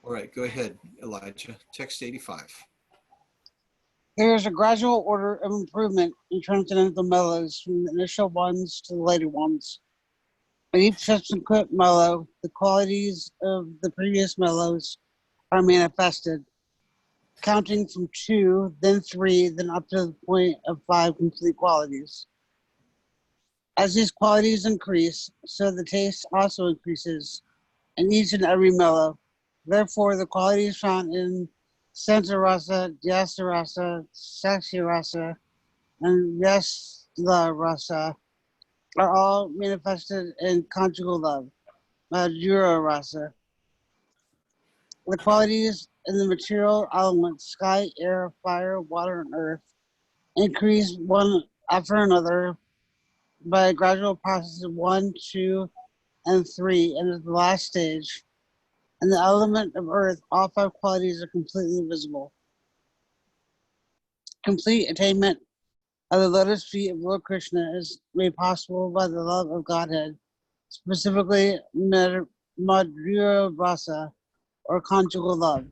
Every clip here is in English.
All right, go ahead, Elijah. Text 85. There is a gradual order of improvement in transcendental mellows from the initial ones to the later ones. In each subsequent mellow, the qualities of the previous mellows are manifested, counting from 2, then 3, then up to the point of 5 complete qualities. As these qualities increase, so the taste also increases in each and every mellow. Therefore, the qualities found in Santa Rasa, Jasa Rasa, Saksha Rasa, and Yasla Rasa are all manifested in conjugal love, Madhura Rasa. The qualities in the material elements, sky, air, fire, water, and earth, increase one after another by a gradual process of 1, 2, and 3, and at the last stage, in the element of earth, all 5 qualities are completely visible. Complete attainment of the lotus feet of Lord Krishna is made possible by the love of Godhead, specifically Madhura Rasa, or conjugal love.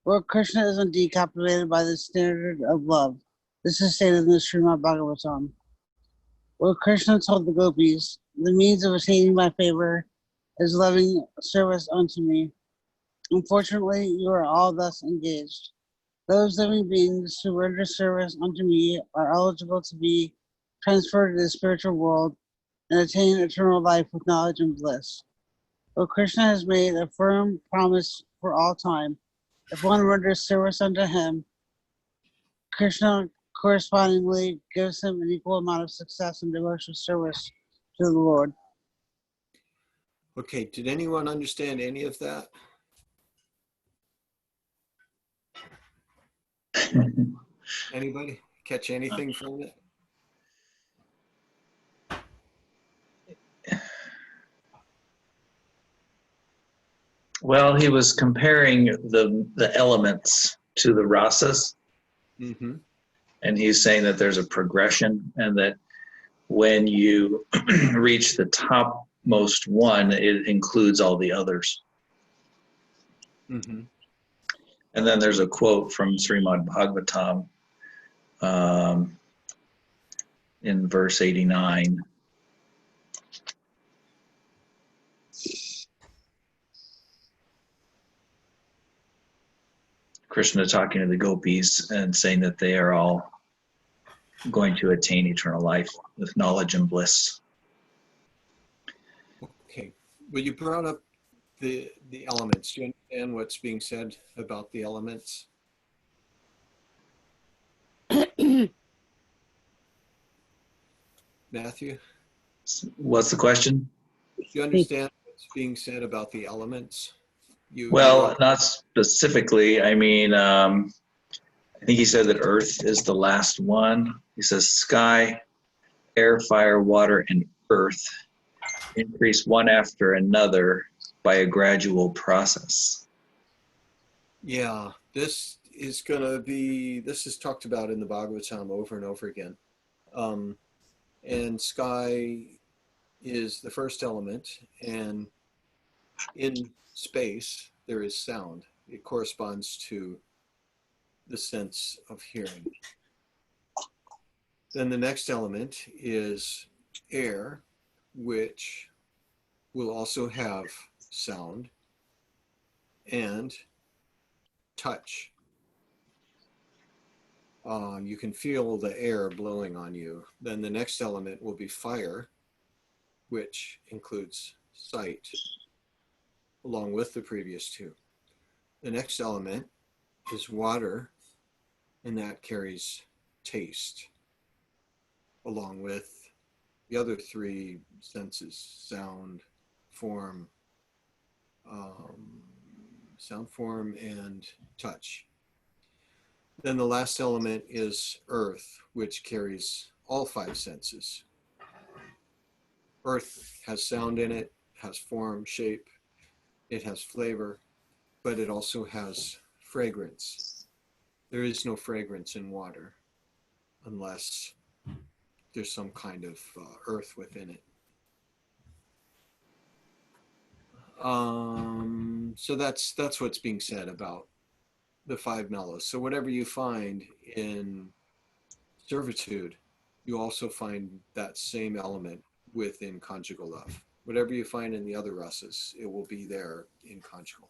Lord Krishna is indeed captivated by the standard of love. This is stated in the Srimad Bhagavatam. Lord Krishna told the gopis, the means of attaining my favor is loving service unto me. Unfortunately, you are all thus engaged. Those living beings who render service unto me are eligible to be transferred to the spiritual world and attain eternal life with knowledge and bliss. Lord Krishna has made a firm promise for all time. If one renders service unto him, Krishna correspondingly gives him an equal amount of success and devotional service to the Lord. Okay, did anyone understand any of that? Anybody catch anything from it? Well, he was comparing the elements to the rasas, Mm-hmm. and he's saying that there's a progression, and that when you reach the topmost one, it includes all the others. Mm-hmm. And then there's a quote from Srimad Bhagavatam in verse 89. Krishna talking to the gopis and saying that they are all going to attain eternal life with knowledge and bliss. Okay, well, you brought up the elements. Do you understand what's being said about the elements? Matthew? What's the question? Do you understand what's being said about the elements? Well, not specifically. I mean, I think he said that earth is the last one. He says sky, air, fire, water, and earth increase one after another by a gradual process. Yeah, this is talked about in the Bhagavatam over and over again. And sky is the first element, and in space there is sound. It corresponds to the sense of hearing. Then the next element is air, which will also have sound and touch. You can feel the air blowing on you. Then the next element will be fire, which includes sight, along with the previous two. The next element is water, and that carries taste, along with the other 3 senses: sound, form, and touch. Then the last element is earth, which carries all 5 senses. Earth has sound in it, has form, shape, it has flavor, but it also has fragrance. There is no fragrance in water unless there's some kind of earth within it. So that's what's being said about the five mellows. So whatever you find in servitude, you also find that same element within conjugal love. Whatever you find in the other rasas, it will be there in conjugal.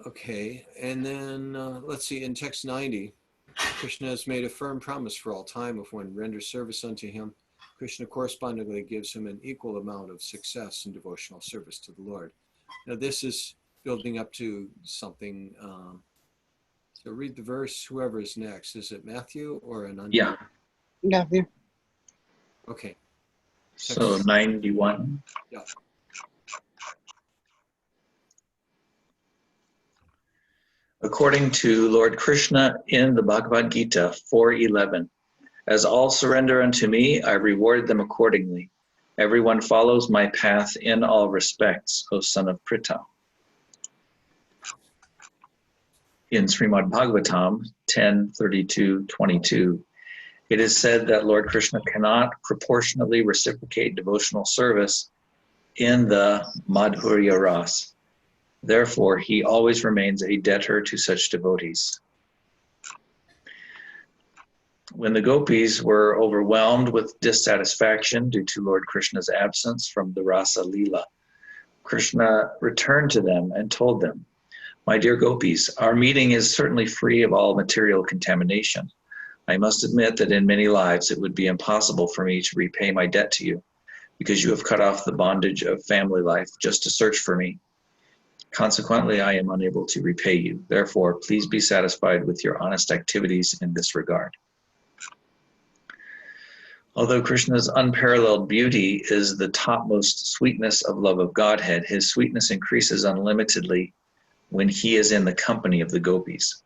Okay, and then let's see, in text 90, Krishna has made a firm promise for all time if one renders service unto him, Krishna correspondingly gives him an equal amount of success in devotional service to the Lord. Now this is building up to something. So read the verse, whoever is next. Is it Matthew or Ananda? Yeah. Matthew. Okay. So 91. Yeah. According to Lord Krishna in the Bhagavad Gita 4:11, as all surrender unto me, I reward them accordingly. Everyone follows my path in all respects, O son of Pritha. In Srimad Bhagavatam 10:32-22, it is said that Lord Krishna cannot proportionally reciprocate devotional service in the Madhurya Ras. Therefore, he always remains a debtor to such devotees. When the gopis were overwhelmed with dissatisfaction due to Lord Krishna's absence from the Rasa Leela, Krishna returned to them and told them, "My dear gopis, our meeting is certainly free of all material contamination. I must admit that in many lives it would be impossible for me to repay my debt to you, because you have cut off the bondage of family life just to search for me. Consequently, I am unable to repay you. Therefore, please be satisfied with your honest activities in this regard." Although Krishna's unparalleled beauty is the topmost sweetness of love of Godhead, his sweetness increases unlimitedly when he is in the company of the gopis.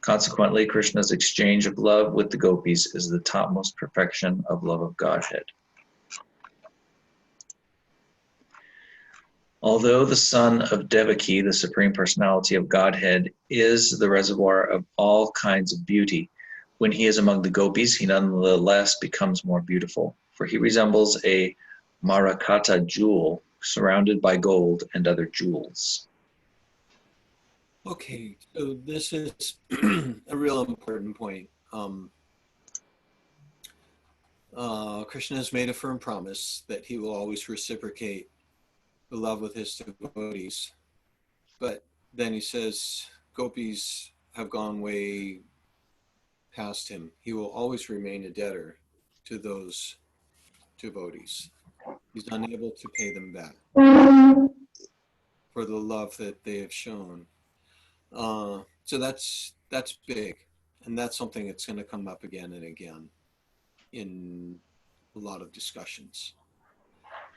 Consequently, Krishna's exchange of love with the gopis is the topmost perfection of love of Godhead. Although the son of Devaki, the Supreme Personality of Godhead, is the reservoir of all kinds of beauty, when he is among the gopis, he nonetheless becomes more beautiful, for he resembles a Marakata jewel surrounded by gold and other jewels. Okay, so this is a real important point. Krishna has made a firm promise that he will always reciprocate the love with his devotees. But then he says, gopis have gone way past him. He will always remain a debtor to those devotees. He's unable to pay them back for the love that they have shown. So that's big. And that's something that's going to come up again and again in a lot of discussions.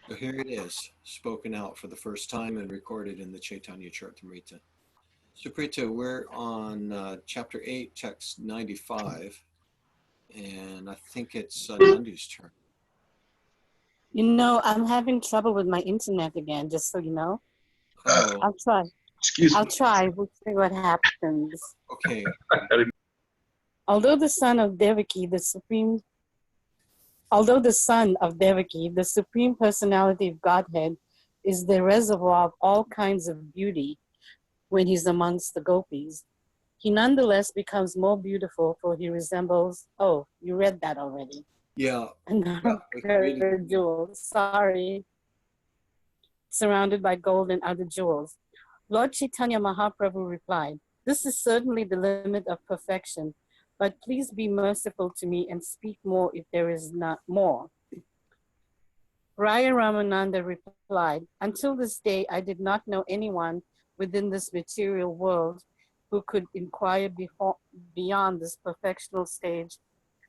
So here it is, spoken out for the first time and recorded in the Caitanya Caritamrta. So Prita, we're on chapter 8, text 95, and I think it's Nandi's turn. You know, I'm having trouble with my internet again, just so you know. Oh, I'll try. Excuse I'll me. try. We'll see what happens. okay. Although the son of Devaki, the Supreme Personality of Godhead, is the reservoir of all kinds of beauty when he's amongst the gopis, he nonetheless becomes more beautiful, for he resembles, oh, you read that already. Yeah. Another jewel, sorry. Surrounded by gold and other jewels. Lord Chaitanya Mahaprabhu replied, "This is certainly the limit of perfection, but please be merciful to me and speak more if there is not more." Raya Ramananda replied, "Until this day, I did not know anyone within this material world who could inquire beyond this perfectional stage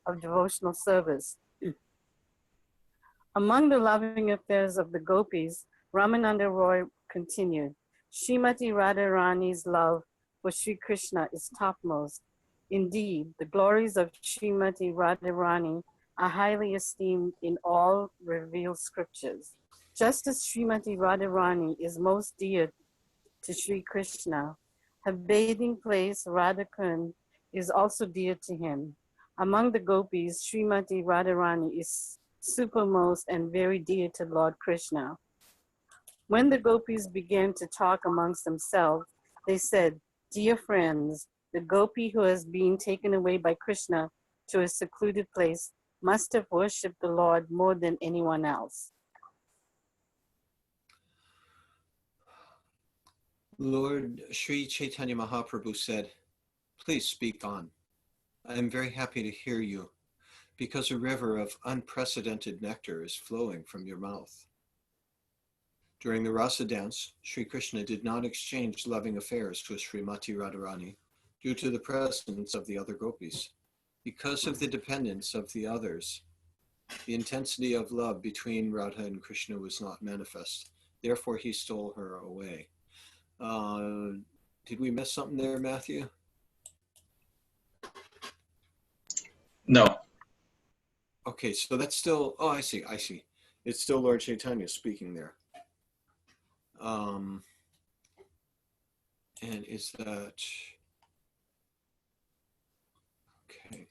of devotional service." Among the loving affairs of the gopis, Ramananda Roy continued, Srimati Radharani's love for Sri Krishna is topmost. Indeed, the glories of Srimati Radharani are highly esteemed in all revealed scriptures. Just as Srimati Radharani is most dear to Sri Krishna, her bathing place, Radhakund, is also dear to him. Among the gopis, Srimati Radharani is supermost and very dear to Lord Krishna. When the gopis began to talk amongst themselves, they said, "Dear friends, the gopi who has been taken away by Krishna to a secluded place must have worshipped the Lord more than anyone else." Lord Sri Chaitanya Mahaprabhu said, "Please speak on. I am very happy to hear you, because a river of unprecedented nectar is flowing from your mouth." During the rasa dance, Sri Krishna did not exchange loving affairs with Srimati Radharani due to the presence of the other gopis. Because of the dependence of the others, the intensity of love between Radha and Krishna was not manifest. Therefore, he stole her away. Did we miss something there, Matthew? No. Okay, so that's still, oh, I see. It's still Lord Chaitanya speaking there. And is that, okay.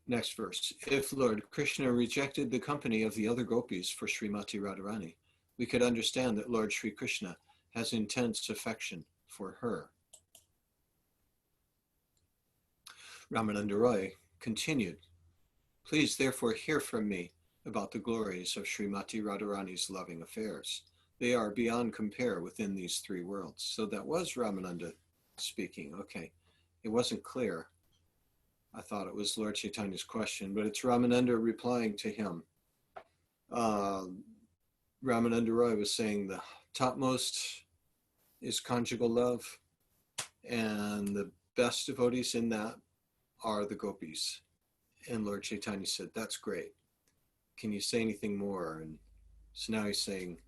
Next verse. If Lord Krishna rejected the company of the other gopis for Srimati Radharani, we could understand that Lord Sri Krishna has intense affection for her. Ramananda Roy continued, "Please therefore hear from me about the glories of Srimati Radharani's loving affairs. They are beyond compare within these three worlds." So that was Ramananda speaking. Okay, it wasn't clear. I thought it was Lord Chaitanya's question, but it's Ramananda replying to him. Ramananda Roy was saying the topmost is conjugal love, and the best devotees in that are the gopis. And Lord Chaitanya said, "That's great. Can you say anything more?" And so now he's saying,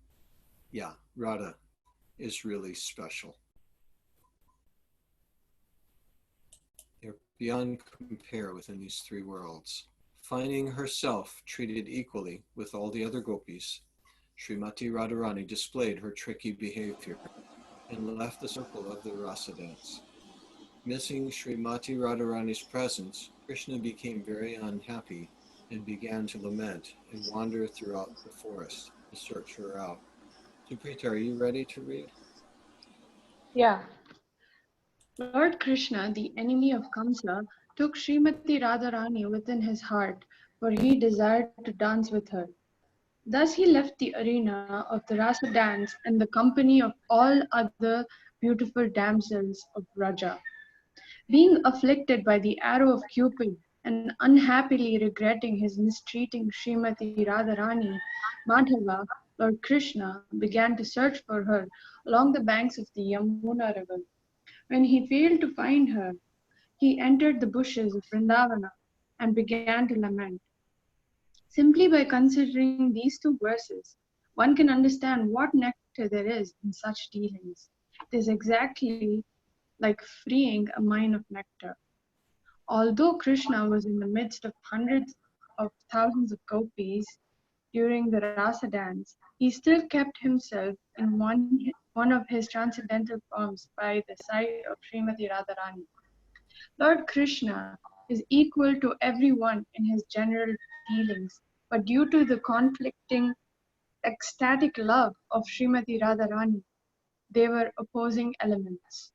yeah, Radha is really special. They're beyond compare within these three worlds. Finding herself treated equally with all the other gopis, Srimati Radharani displayed her tricky behavior and left the circle of the rasa dance. Missing Srimati Radharani's presence, Krishna became very unhappy and began to lament and wander throughout the forest to search her out. Suprita, are you ready to read? Yeah. Lord Krishna, the enemy of Kamsa, took Srimati Radharani within his heart, for he desired to dance with her. Thus he left the arena of the Rasa dance in the company of all other beautiful damsels of Raja. Being afflicted by the arrow of Cupid and unhappily regretting his mistreating Srimati Radharani, Madhava, Lord Krishna, began to search for her along the banks of the Yamuna river. When he failed to find her, he entered the bushes of Vrindavana and began to lament. Simply by considering these two verses, one can understand what nectar there is in such dealings. It is exactly like freeing a mine of nectar. Although Krishna was in the midst of hundreds of thousands of gopis during the rasa dance, he still kept himself in one of his transcendental forms by the side of Srimati Radharani. Lord Krishna is equal to everyone in his general dealings, but due to the conflicting ecstatic love of Srimati Radharani, they were opposing elements.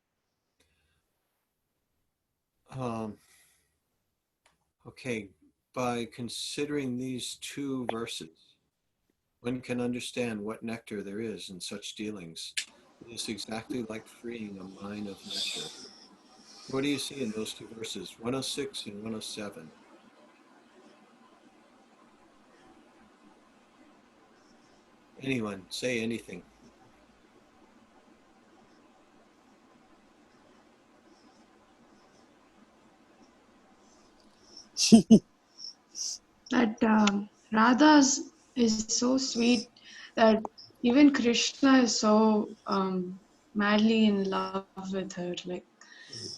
Okay, by considering these two verses, one can understand what nectar there is in such dealings. It is exactly like freeing a mine of nectar. What do you see in those two verses, 106 and 107? Anyone, say anything. That Radha is so sweet that even Krishna is so madly in love with her. Like,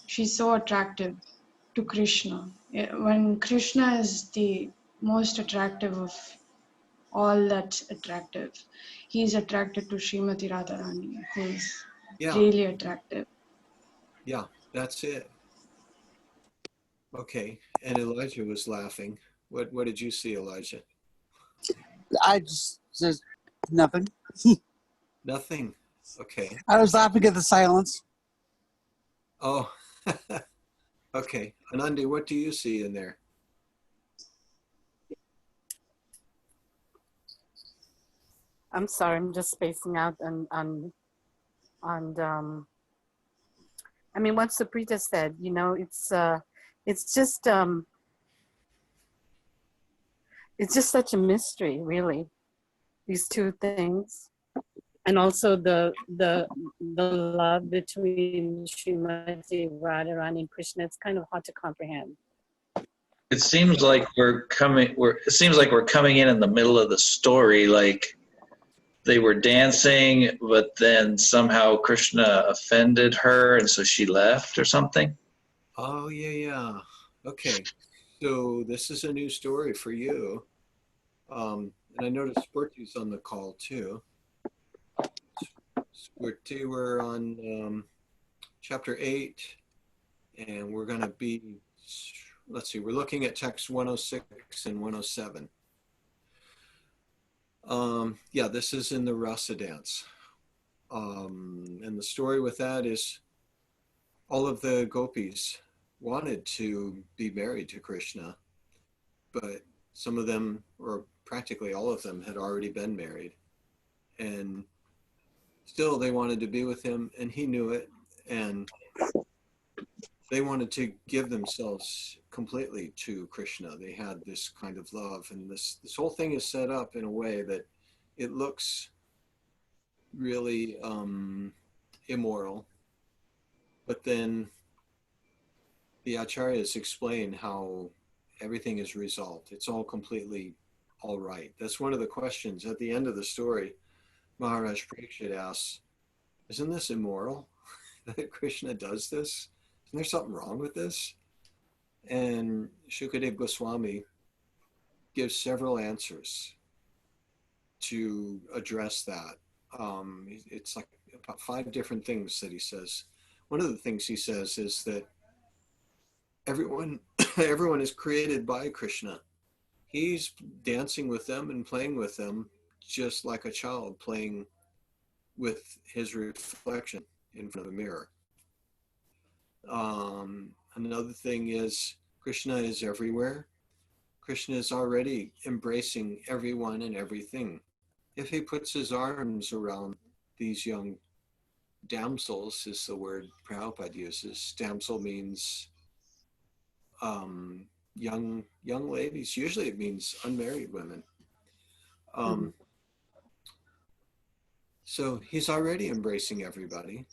she's so attractive to Krishna. When Krishna is the most attractive of all that's attractive, he's attracted to Srimati Radharani, who's Yeah, really attractive. yeah, that's it. Okay, and Elijah was laughing. What did you see, Elijah? I just Nothing. Nothing. Okay. I was laughing at the silence. Oh, okay. Anandi, what do you see in there? I'm sorry, I'm just spacing out on I mean, what Suprita said, you know, it's just such a mystery, really, these two things. And also the love between Srimati Radharani and Krishna, it's kind of hard to comprehend. It seems like it seems like we're coming in the middle of the story, like they were dancing, but then somehow Krishna offended her, and so she left or something. Oh, yeah, yeah. Okay. So this is a new story for you. And I noticed Spurti's on the call too. Spurti, we're on chapter 8, and we're going to be, let's see, we're looking at text 106 and 107. Yeah, this is in the rasa dance. And the story with that is all of the gopis wanted to be married to Krishna, but some of them, or practically all of them, had already been married. And still they wanted to be with him, and he knew it. And they wanted to give themselves completely to Krishna. They had this kind of love, and this whole thing is set up in a way that it looks really immoral. But then the acharyas explain how everything is resolved. It's all completely all right. That's one of the questions at the end of the story. Maharaj Parikshit asks, isn't this immoral that Krishna does this? Isn't there something wrong with this? And Shukadev Goswami gives several answers to address that. It's like about 5 different things that he says. One of the things he says is that everyone is created by Krishna. He's dancing with them and playing with them just like a child playing with his reflection in front of a mirror. Another thing is Krishna is everywhere. Krishna is already embracing everyone and everything. If he puts his arms around these young damsels, is the word Prabhupada uses. Damsel means young ladies. Usually it means unmarried women. So he's already embracing everybody.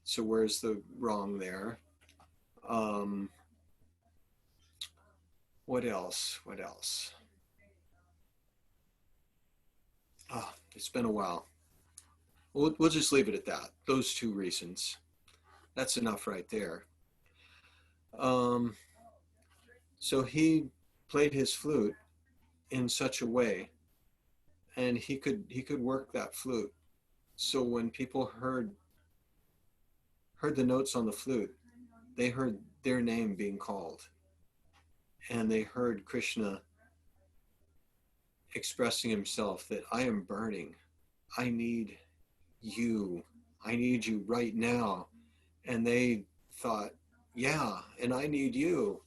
So where's the wrong there? What else? Oh, it's been a while. We'll just leave it at that. Those 2 reasons. That's enough right there. So he played his flute in such a way, and he could work that flute. So when people heard the notes on the flute, they heard their name being called, and they heard Krishna expressing himself that I am burning. I need you. I need you right now. And they thought, yeah, and I need you.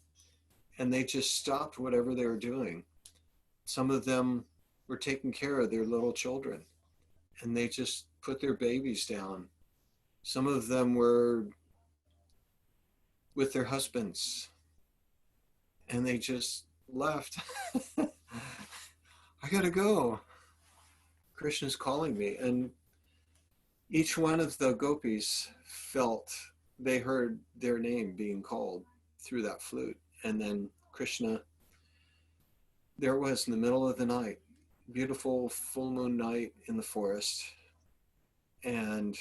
And they just stopped whatever they were doing. Some of them were taking care of their little children, and they just put their babies down. Some of them were with their husbands, and they just left. I gotta go. Krishna's calling me. And each one of the gopis felt they heard their name being called through that flute. And then Krishna, there it was in the middle of the night, beautiful full moon night in the forest. And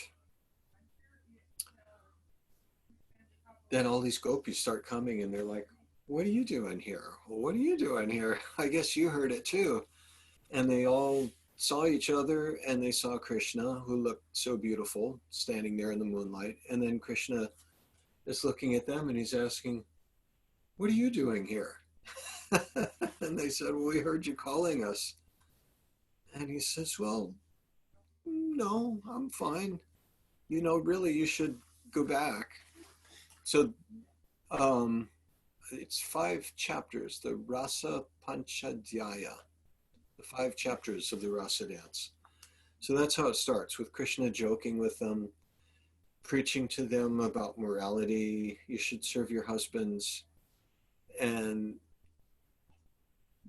then all these gopis start coming, and they're like, what are you doing here? What are you doing here? I guess you heard it too. And they all saw each other, and they saw Krishna, who looked so beautiful, standing there in the moonlight. And then Krishna is looking at them, and he's asking, what are you doing here? And they said, well, we heard you calling us. And he says, well, no, I'm fine. Really, you should go back. So it's 5 chapters, the Rasa Panchadhyaya, the 5 chapters of the Rasa dance. So that's how it starts, with Krishna joking with them, preaching to them about morality. You should serve your husbands.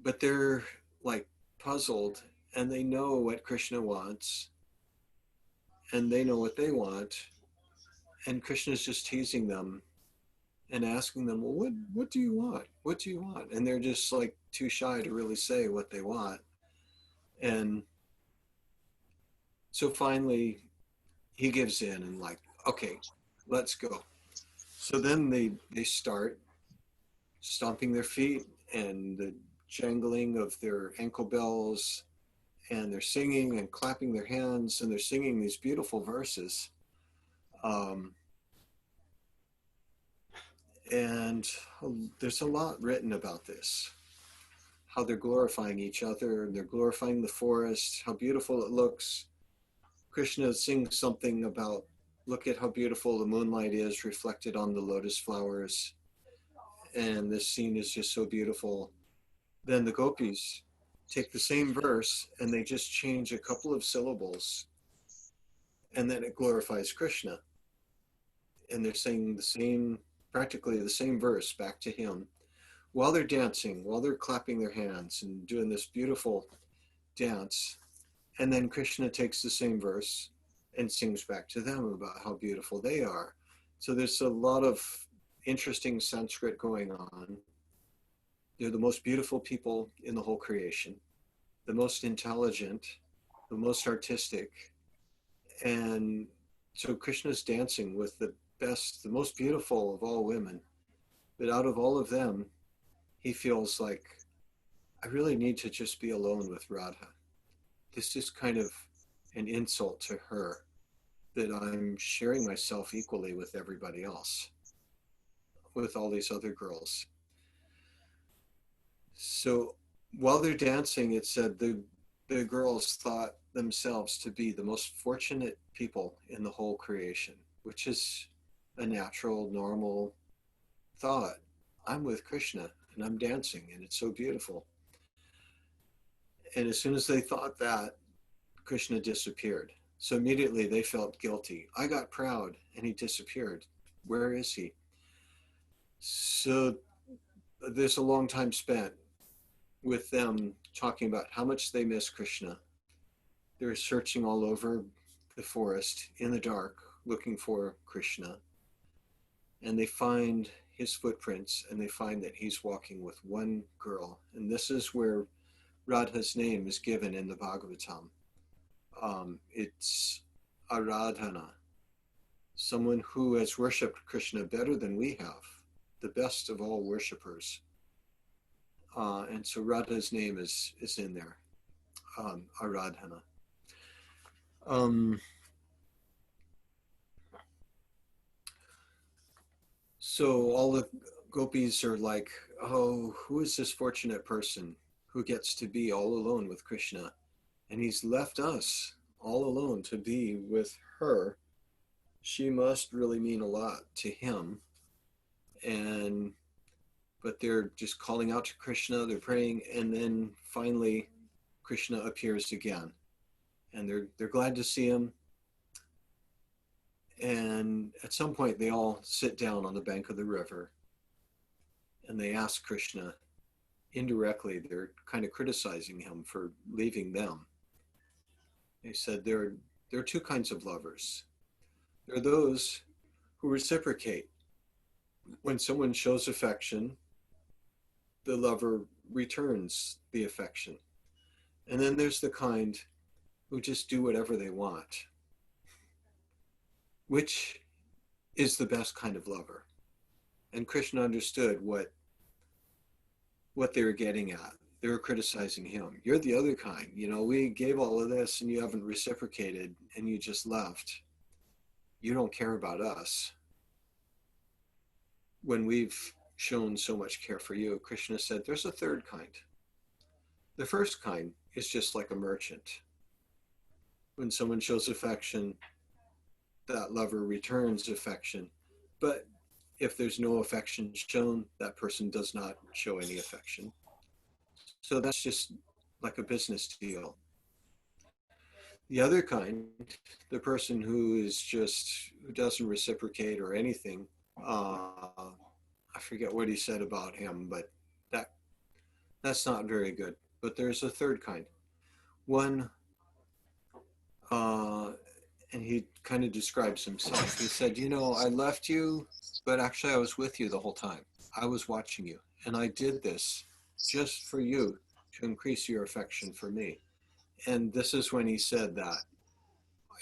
But they're like puzzled, and they know what Krishna wants, and they know what they want. And Krishna's just teasing them and asking them, well, what do you want? What do you want? And they're just like too shy to really say what they want. And so finally he gives in and like, okay, let's go. So then they start stomping their feet and the jangling of their ankle bells, and they're singing and clapping their hands, and they're singing these beautiful verses. And there's a lot written about this, how they're glorifying each other, and they're glorifying the forest, how beautiful it looks. Krishna sings something about, look at how beautiful the moonlight is reflected on the lotus flowers. And this scene is just so beautiful. Then the gopis take the same verse and they just change a couple of syllables, and then it glorifies Krishna. And they're saying practically the same verse back to him while they're dancing, while they're clapping their hands and doing this beautiful dance. And then Krishna takes the same verse and sings back to them about how beautiful they are. So there's a lot of interesting Sanskrit going on. They're the most beautiful people in the whole creation, the most intelligent, the most artistic. And so Krishna's dancing with the best, the most beautiful of all women. But out of all of them, he feels like, I really need to just be alone with Radha. This is kind of an insult to her, that I'm sharing myself equally with everybody else, with all these other girls. So while they're dancing, it said the girls thought themselves to be the most fortunate people in the whole creation, which is a natural, normal thought. I'm with Krishna and I'm dancing and it's so beautiful. And as soon as they thought that, Krishna disappeared. So immediately they felt guilty. I got proud and he disappeared. Where is he? So there's a long time spent with them talking about how much they miss Krishna. They're searching all over the forest in the dark, looking for Krishna. And they find his footprints, and they find that he's walking with one girl. And this is where Radha's name is given in the Bhagavatam. It's Aradhana, someone who has worshipped Krishna better than we have, the best of all worshippers. And so Radha's name is in there, Aradhana. So all the gopis are like, oh, who is this fortunate person who gets to be all alone with Krishna? And he's left us all alone to be with her. She must really mean a lot to him. But they're just calling out to Krishna, they're praying, and then finally Krishna appears again. And they're glad to see him. And at some point they all sit down on the bank of the river and they ask Krishna, indirectly, they're kind of criticizing him for leaving them. They said there are two kinds of lovers. There are those who reciprocate. When someone shows affection, the lover returns the affection. And then there's the kind who just do whatever they want. Which is the best kind of lover? And Krishna understood what they were getting at. They were criticizing him. You're the other kind. We gave all of this and you haven't reciprocated and you just left. You don't care about us. When we've shown so much care for you, Krishna said, there's a third kind. The first kind is just like a merchant. When someone shows affection, that lover returns affection. But if there's no affection shown, that person does not show any affection. So that's just like a business deal. The other kind, the person who doesn't reciprocate or anything, I forget what he said about him, but that's not very good. But there's a third kind. One, and he kind of describes himself. He said, I left you, but actually I was with you the whole time. I was watching you, and I did this just for you to increase your affection for me. And this is when he said that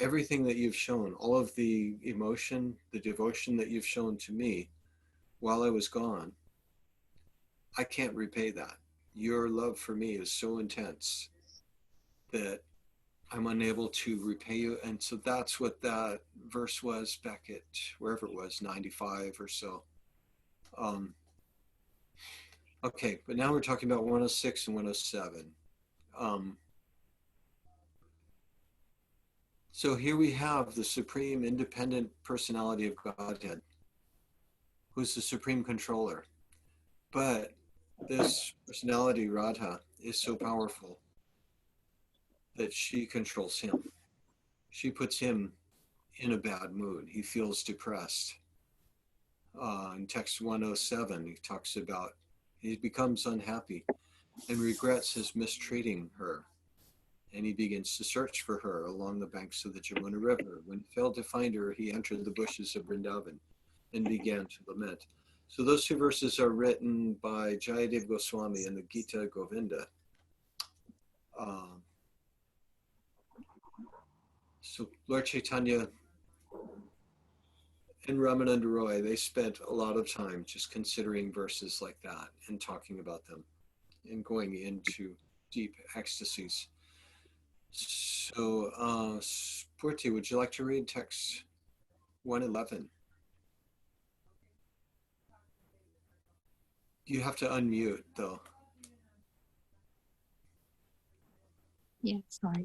everything that you've shown, all of the emotion, the devotion that you've shown to me while I was gone, I can't repay that. Your love for me is so intense that I'm unable to repay you. And so that's what that verse was back at wherever it was, 95 or so. Okay, but now we're talking about 106 and 107. So here we have the supreme independent personality of Godhead, who's the supreme controller. But this personality, Radha, is so powerful that she controls him. She puts him in a bad mood. He feels depressed. In text 107, he talks about he becomes unhappy and regrets his mistreating her. And he begins to search for her along the banks of the Jamuna River. When he failed to find her, he entered the bushes of Vrindavan and began to lament. So those two verses are written by Jayadev Goswami in the Gita Govinda. So Lord Caitanya and Ramananda Roy, they spent a lot of time just considering verses like that and talking about them and going into deep ecstasies. So, Spurti, would you like to read text 111? You have to unmute, though. Yeah, sorry.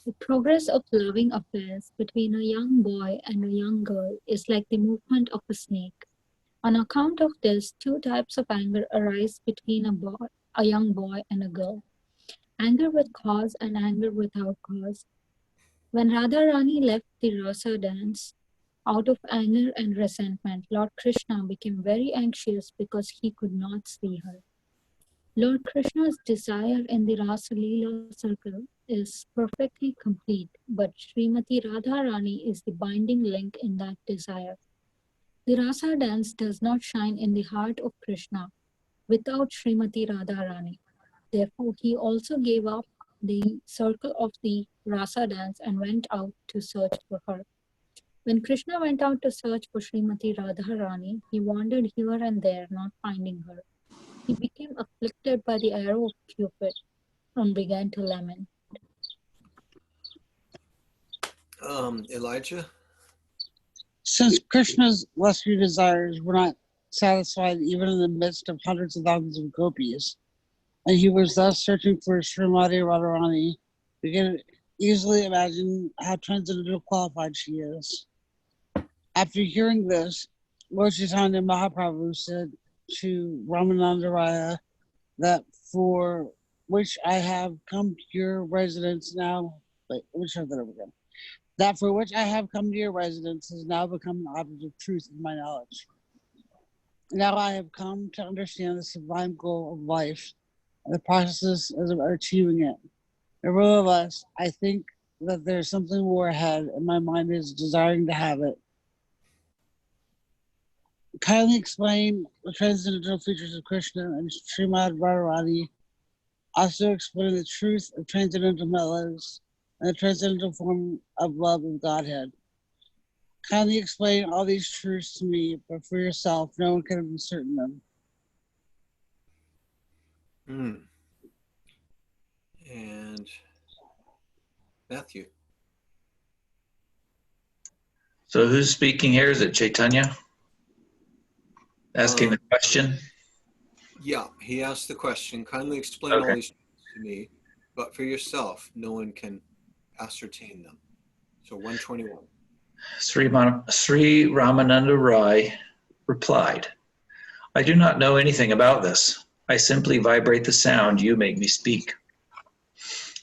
The progress of loving affairs between a young boy and a young girl is like the movement of a snake. On account of this, two types of anger arise between a young boy and a girl. Anger with cause and anger without cause. When Radharani left the Rasa dance, out of anger and resentment, Lord Krishna became very anxious because he could not see her. Lord Krishna's desire in the Rasa Leela circle is perfectly complete, but Srimati Radharani is the binding link in that desire. The Rasa dance does not shine in the heart of Krishna without Srimati Radharani. Therefore, he also gave up the circle of the Rasa dance and went out to search for her. When Krishna went out to search for Srimati Radharani, he wandered here and there, not finding her. He became afflicted by the arrow of Cupid and began to lament. Elijah? Since Krishna's lesser desires were not satisfied even in the midst of hundreds of thousands of gopis, and he was thus searching for Srimati Radharani, we can easily imagine how transcendental qualified she is. After hearing this, Lord Chaitanya Mahaprabhu said to Ramananda Raya that for which I have come to your residence now, that for which I have come to your residence has now become an object of truth in my knowledge. Now I have come to understand the sublime goal of life and the processes of achieving it. Nevertheless, I think that there's something more ahead, and my mind is desiring to have it. Kindly explain the transcendental features of Krishna and Srimad Radharani. Also explain the truth of transcendental mellows and the transcendental form of love of Godhead. Kindly explain all these truths to me, but for yourself, no one can be certain them. And Matthew. So who's speaking here? Is it Caitanya? Asking the question? Yeah, he asked the question, kindly explain all these things to me, but for yourself, no one can ascertain them. So 121. Sri Ramananda Roy replied, I do not know anything about this. I simply vibrate the sound you make me speak.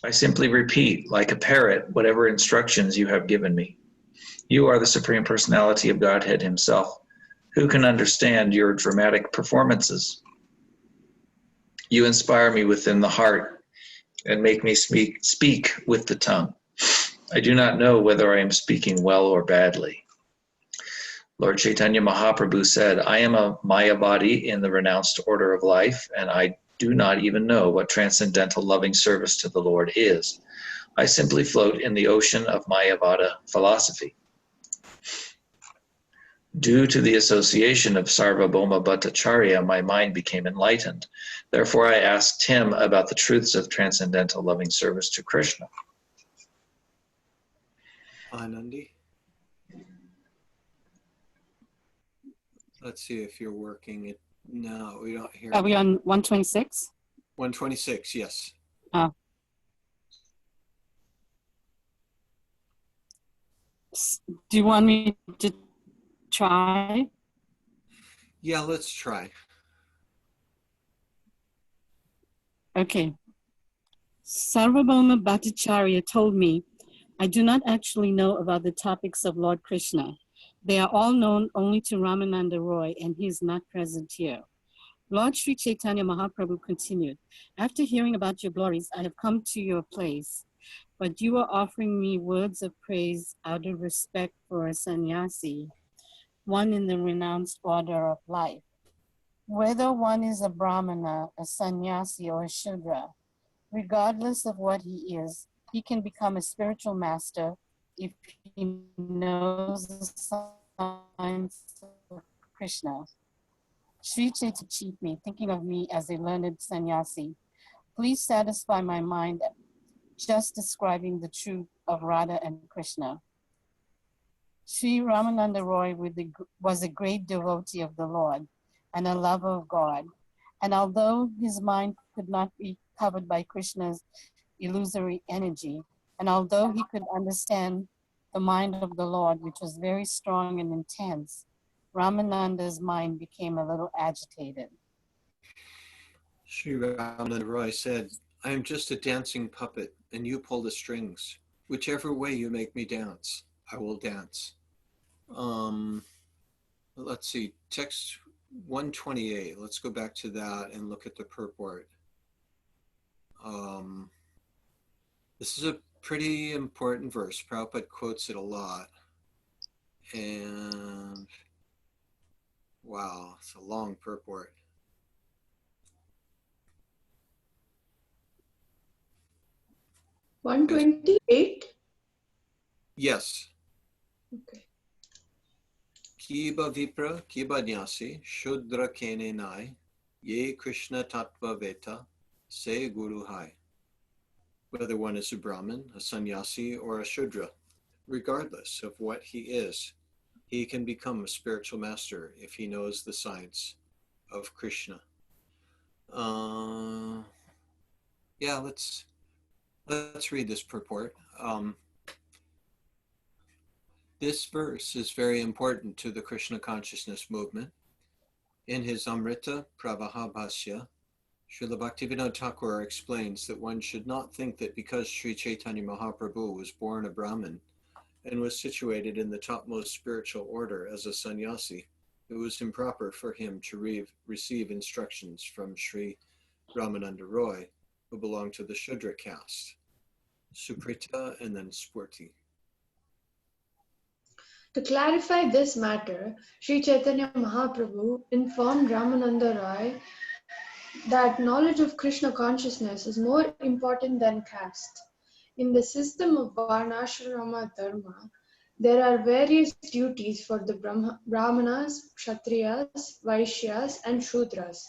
I simply repeat, like a parrot, whatever instructions you have given me. You are the Supreme Personality of Godhead Himself. Who can understand your dramatic performances? You inspire me within the heart and make me speak with the tongue. I do not know whether I am speaking well or badly. Lord Chaitanya Mahaprabhu said, I am a Maya body in the renounced order of life, and I do not even know what transcendental loving service to the Lord is. I simply float in the ocean of Mayavada philosophy. Due to the association of Sarvabhauma Bhattacharya, my mind became enlightened. Therefore, I asked him about the truths of transcendental loving service to Krishna. Anandi. Let's see if you're working it. No, we don't hear. Are we on 126? 126, yes. Oh. Do you want me to try? Yeah, let's try. Okay. Sarvabhauma Bhattacharya told me, I do not actually know about the topics of Lord Krishna. They are all known only to Ramananda Roy, and he is not present here. Lord Sri Chaitanya Mahaprabhu continued, after hearing about your glories, I have come to your place, but you are offering me words of praise out of respect for a sannyasi, one in the renounced order of life. Whether one is a brahmana, a sannyasi, or a shudra, regardless of what he is, he can become a spiritual master if he knows the signs of Krishna. Sri Chaitanya cheat me, thinking of me as a learned sannyasi. Please satisfy my mind just describing the truth of Radha and Krishna. Sri Ramananda Roy was a great devotee of the Lord and a lover of God. And although his mind could not be covered by Krishna's illusory energy, and although he could understand the mind of the Lord, which was very strong and intense, Ramananda's mind became a little agitated. Sri Ramananda Roy said, I am just a dancing puppet, and you pull the strings. Whichever way you make me dance, I will dance. Let's see, text 128. Let's go back to that and look at the purport. This is a pretty important verse. Prabhupada quotes it a lot. And wow, it's a long purport. One 28. Yes. Okay. Kiba Vipra, Kiba Nyasi, Shudra Kene Nai, Ye Krishna Tattva Veta, Se Guru Hai. Whether one is a Brahmin, a sannyasi, or a Shudra, regardless of what he is, he can become a spiritual master if he knows the science of Krishna. Yeah, let's read this purport. This verse is very important to the Krishna consciousness movement. In his Amrita Pravaha Bhasya, Srila Bhaktivinoda Thakur explains that one should not think that because Sri Chaitanya Mahaprabhu was born a Brahmin and was situated in the topmost spiritual order as a sannyasi, it was improper for him to receive instructions from Sri Ramananda Roy, who belonged to the Shudra caste, Suprita and then Spurti. To clarify this matter, Sri Chaitanya Mahaprabhu informed Ramananda Roy that knowledge of Krishna consciousness is more important than caste. In the system of Varnashrama Dharma, there are various duties for the Brahmanas, Kshatriyas, Vaishyas, and Shudras.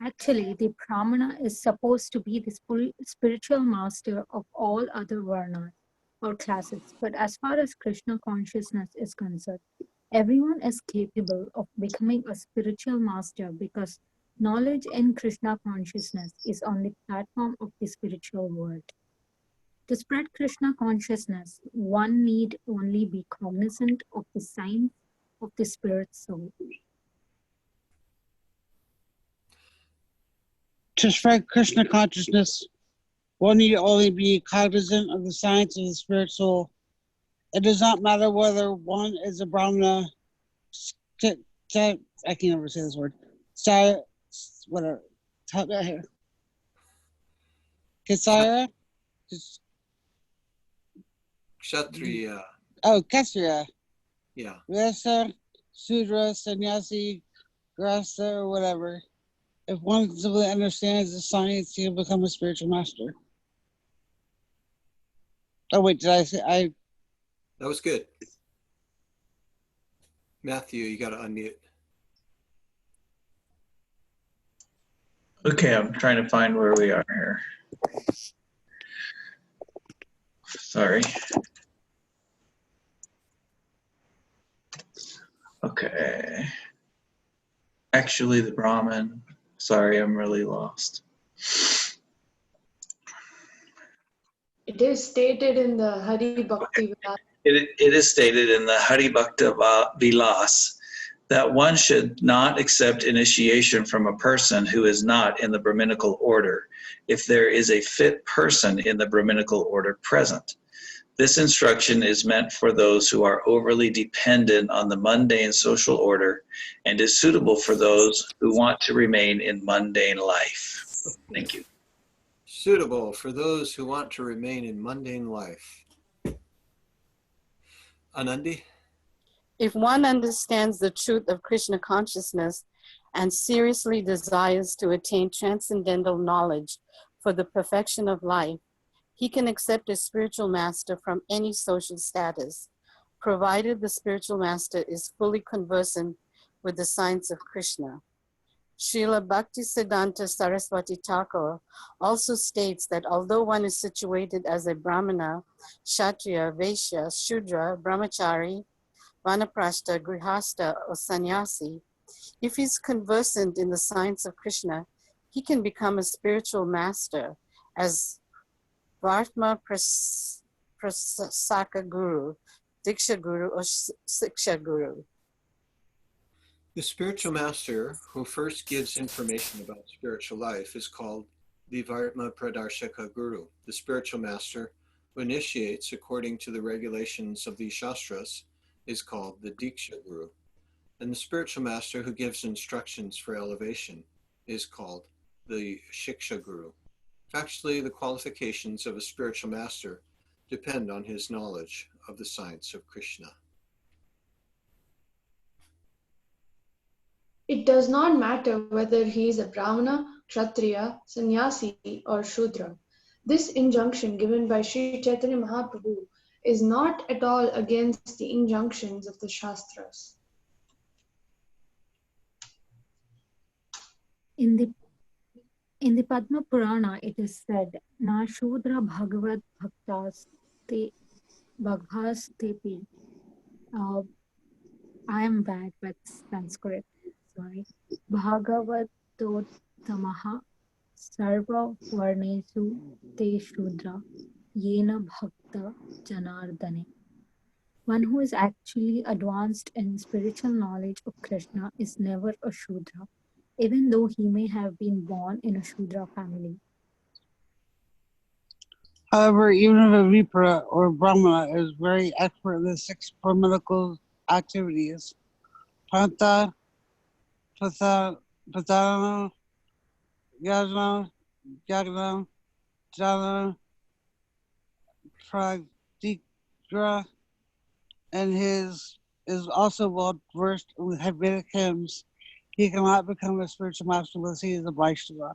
Actually, the Brahmana is supposed to be the spiritual master of all other varnas or classes. But as far as Krishna consciousness is concerned, everyone is capable of becoming a spiritual master because Knowledge in Krishna consciousness is on the platform of the spiritual world. To spread Krishna consciousness, one need only be cognizant of the signs of the spirit soul. To spread Krishna consciousness, one need only be cognizant of the science of the spirit soul. It does not matter whether one is a Brahmana, I can never say this word, whatever, Kesara? Kshatriya. Oh, Kshatriya. Yeah. Vyasa, Sudra, Sannyasi, Grasa, or whatever. If one simply understands the science, he will become a spiritual master. Oh, wait, did I say That was good. Matthew, you got to unmute. Okay, I'm trying to find where we are here. Sorry. Okay. Actually, the Brahmin. Sorry, I'm really lost. It is stated in the Hari Bhakti Vilas. It is stated in the Hari Bhakti Vilas that one should not accept initiation from a person who is not in the Brahminical order, if there is a fit person in the Brahminical order present. This instruction is meant for those who are overly dependent on the mundane social order and is suitable for those who want to remain in mundane life. Thank you. Suitable for those who want to remain in mundane life. Anandi? If one understands the truth of Krishna consciousness and seriously desires to attain transcendental knowledge for the perfection of life, he can accept a spiritual master from any social status, provided the spiritual master is fully conversant with the science of Krishna. Srila Bhaktisiddhanta Saraswati Thakur also states that although one is situated as a Brahmana, Kshatriya, Vaishya, Shudra, Brahmachari, Vanaprastha, Grihastha, or Sannyasi, if he's conversant in the science of Krishna, he can become a spiritual master as Vartma Prasaka Guru, Diksha Guru, or Siksha Guru. The spiritual master who first gives information about spiritual life is called the Vartma Pradarshaka Guru. The spiritual master who initiates according to the regulations of the Shastras is called the Diksha Guru. And the spiritual master who gives instructions for elevation is called the Shiksha Guru. Factually, the qualifications of a spiritual master depend on his knowledge of the science of Krishna. It does not matter whether he is a Brahmana, Kshatriya, Sannyasi, or Shudra. This injunction given by Sri Chaitanya Mahaprabhu is not at all against the injunctions of the Shastras. In the Padma Purana, it is said, Na Shudra Bhagavad Bhaktaste Bhaghastepi. I am bad with Sanskrit, sorry. Bhagavatottamaha Sarva Varnesu Te Shudra Yena Bhakta Janardane. One who is actually advanced in spiritual knowledge of Krishna is never a Shudra, even though he may have been born in a Shudra family. However, even if a Vipra or Brahmana is very expert in the 6 brahminical activities, Panta, Patana, Yajna, Yagna, Jana, Pragdikra, and is also well versed with Vedic hymns, he cannot become a spiritual master unless he is a Vaishnava.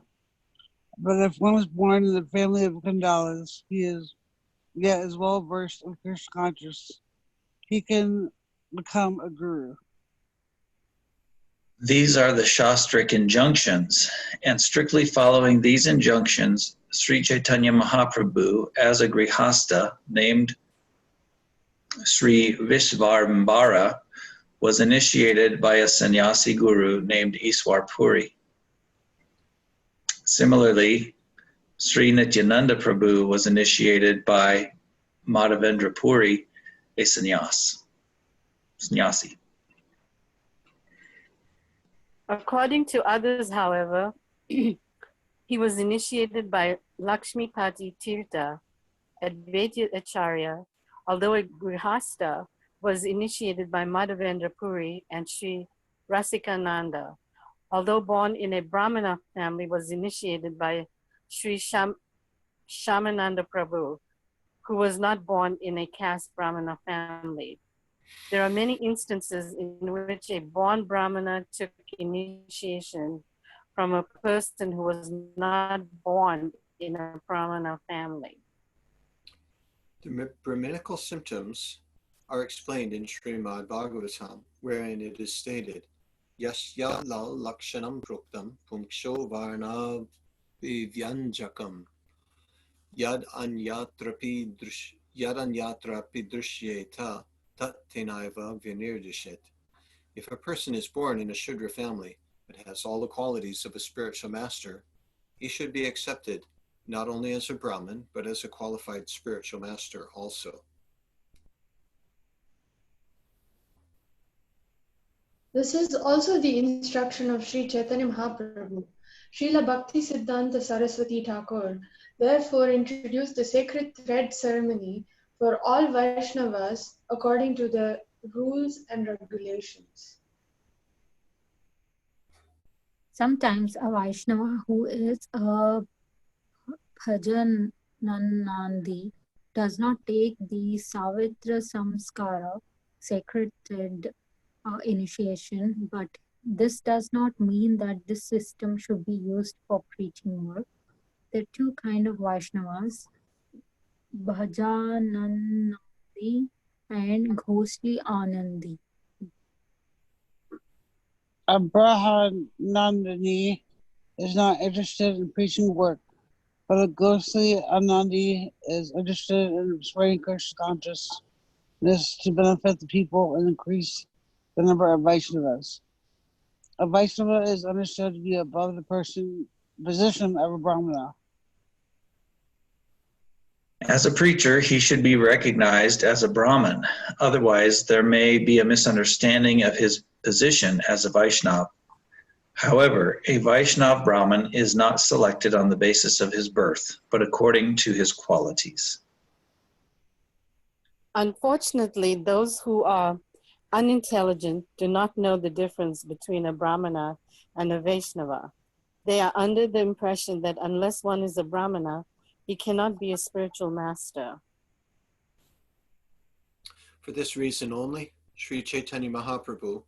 But if one is born in the family of Kandalas, he is yet as well versed in Krishna consciousness. He can become a guru. These are the Shastric injunctions, and strictly following these injunctions, Sri Chaitanya Mahaprabhu, as a Grihastha named Sri Vishvambara, was initiated by a sannyasi guru named Iswar Puri. Similarly, Sri Nityananda Prabhu was initiated by Madhavendra Puri, a sannyasi. According to others, however, he was initiated by Lakshmipati Tirtha, Advaita Acharya, although a Grihasta was initiated by Madhavendra Puri and Sri Rasikananda, although born in a Brahmana family, was initiated by Sri Shamananda Prabhu, who was not born in a caste Brahmana family. There are many instances in which a born Brahmana took initiation from a person who was not born in a Brahmana family. The Brahminical symptoms are explained in Srimad Bhagavatam, wherein it is stated, Yasya lal lakshanam proktam punksho varna vivyanjakam yad anyatrapi drishyeta tat tenaiva vinirdishet. If a person is born in a Shudra family but has all the qualities of a spiritual master, he should be accepted not only as a Brahmin, but as a qualified spiritual master also. This is also the instruction of Sri Chaitanya Mahaprabhu. Srila Bhakti Siddhanta Saraswati Thakur therefore introduced the sacred thread ceremony for all Vaishnavas according to the rules and regulations. Sometimes a Vaishnava who is a Bhajananandi does not take the Savitra Samskara, sacred thread initiation, but this does not mean that this system should be used for preaching work. There are two kinds of Vaishnavas, Bhajananandi and Ghostly Anandi. A Brahmanandini is not interested in preaching work, but a ghostly Anandi is interested in spreading Krishna consciousness to benefit the people and increase the number of Vaishnavas. A Vaishnava is understood to be above the position of a Brahmana. As a preacher, he should be recognized as a Brahmin. Otherwise, there may be a misunderstanding of his position as a Vaishnava. However, a Vaishnava Brahmin is not selected on the basis of his birth, but according to his qualities. Unfortunately, those who are unintelligent do not know the difference between a Brahmana and a Vaishnava. They are under the impression that unless one is a Brahmana, he cannot be a spiritual master. For this reason only, Sri Chaitanya Mahaprabhu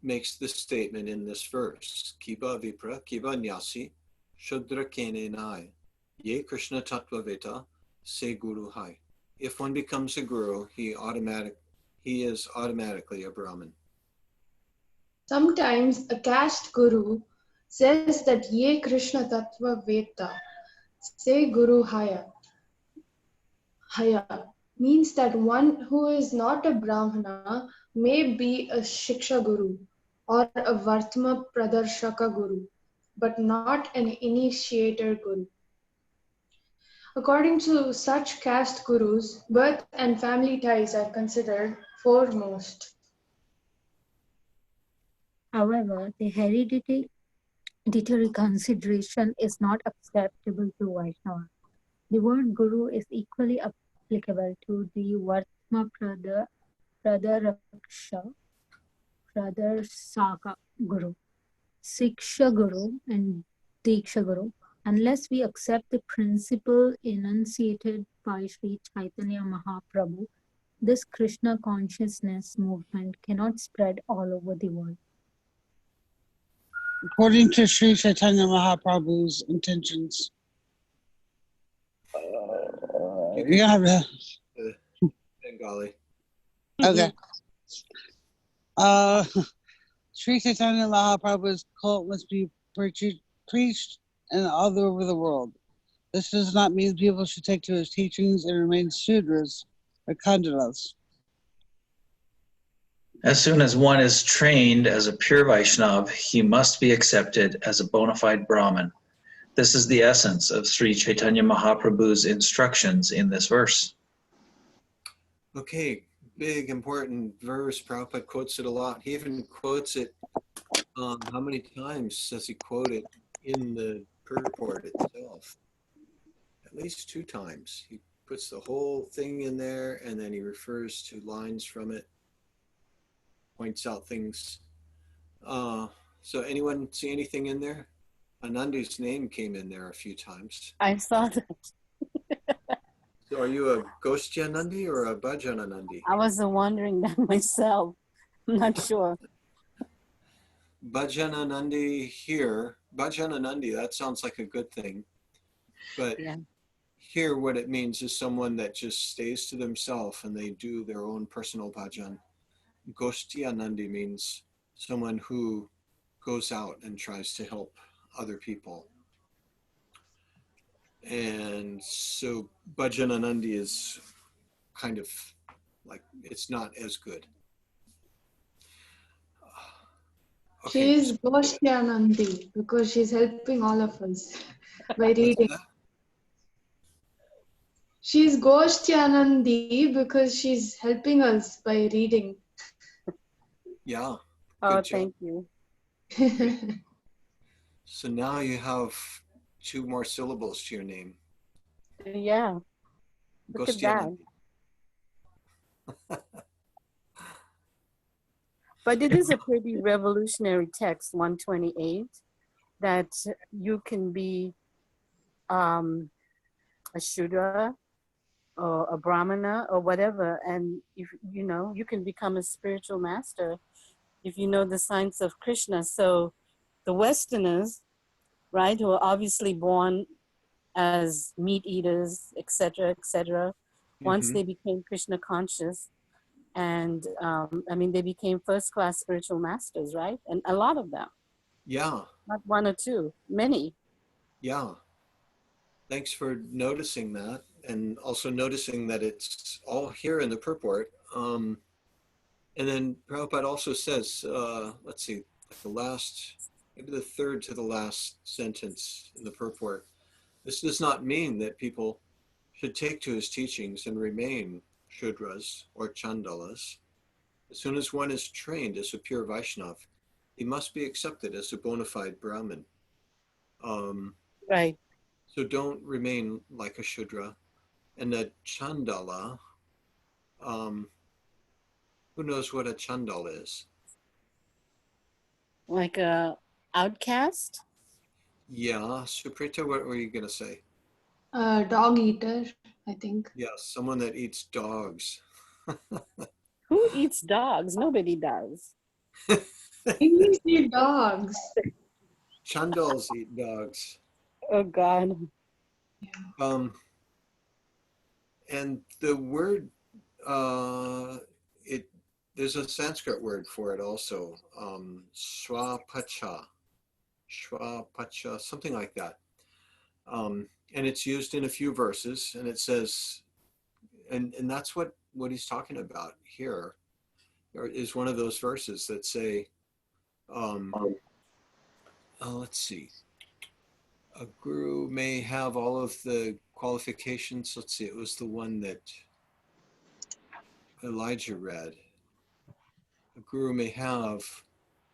makes this statement in this verse, Kiba Vipra, Kiba Nyasi, Shudra Kene Nai, Ye Krishna Tattvaveta, Se Guru Hai. If one becomes a guru, he is automatically a Brahmin. Sometimes a caste guru says that Ye Krishna Tattva Veta, Se Guru Haya. Haya means that one who is not a Brahmana may be a Shiksha Guru or a Vartma Pradarshaka Guru, but not an initiator Guru. According to such caste gurus, birth and family ties are considered foremost. However, the hereditary consideration is not acceptable to Vaishnava. The word guru is equally applicable to the Vartma Pradarsaka Guru, Siksha Guru, and Diksha Guru. Unless we accept the principle enunciated by Sri Chaitanya Mahaprabhu, this Krishna consciousness movement cannot spread all over the world. According to Sri Chaitanya Mahaprabhu's intentions, you have to. Bengali. Okay. Sri Chaitanya Mahaprabhu's cult must be preached and all over the world. This does not mean people should take to his teachings and remain Sudras or Kandalas. As soon as one is trained as a pure Vaishnava, he must be accepted as a bona fide Brahmin. This is the essence of Sri Chaitanya Mahaprabhu's instructions in this verse. Okay, big important verse. Prabhupada quotes it a lot. He even quotes it. How many times does he quote it in the purport itself? At least 2 times. He puts the whole thing in there and then he refers to lines from it, points out things. So anyone see anything in there? Anandi's name came in there a few times. I saw that. So are you a Ghoshyanandi or a Bhajananandi? I was wondering that myself. I'm not sure. Bhajananandi here, Bhajananandi, that sounds like a good thing. But Yeah. here what it means is someone that just stays to themselves and they do their own personal bhajan. Ghoshyanandi means someone who goes out and tries to help other people. And so Bhajananandi is kind of like, it's not as good. She Okay. is Ghoshyanandi because she's helping all of us by reading. She's Ghoshyanandi because she's helping us by reading. Yeah. Oh, Good job. thank you. So now you have 2 more syllables to your name. Yeah. Look at that. But it is a pretty revolutionary text, 128, that you can be a Shudra or a Brahmana or whatever, and if you know, you can become a spiritual master if you know the science of Krishna. So the Westerners, right, who are obviously born as meat eaters, etc., once they became Krishna conscious, and I mean, they became first-class spiritual masters, right? And a lot of them. Yeah. Not 1 or 2, many. Yeah. Thanks for noticing that, and also noticing that it's all here in the purport. And then Prabhupada also says, let's see, the last, maybe the 3rd to the last sentence in the purport. This does not mean that people should take to his teachings and remain Shudras or Chandalas. As soon as one is trained as a pure Vaishnav, he must be accepted as a bona fide Brahmin. Right. So don't remain like a Shudra. And a Chandala, who knows what a Chandala is? Like a outcast? Yeah, Suprita, what were you going to say? Dog eater, I think. Yes, someone that eats dogs. Who eats dogs? Nobody does. Babies eat dogs. Chandals eat dogs. Oh God. And the word, there's a Sanskrit word for it also, swapacha, something like that. And it's used in a few verses, and it says, and that's what he's talking about here, is one of those verses that say, let's see, a guru may have all of the qualifications. Let's see, it was the one that Elijah read. A guru may have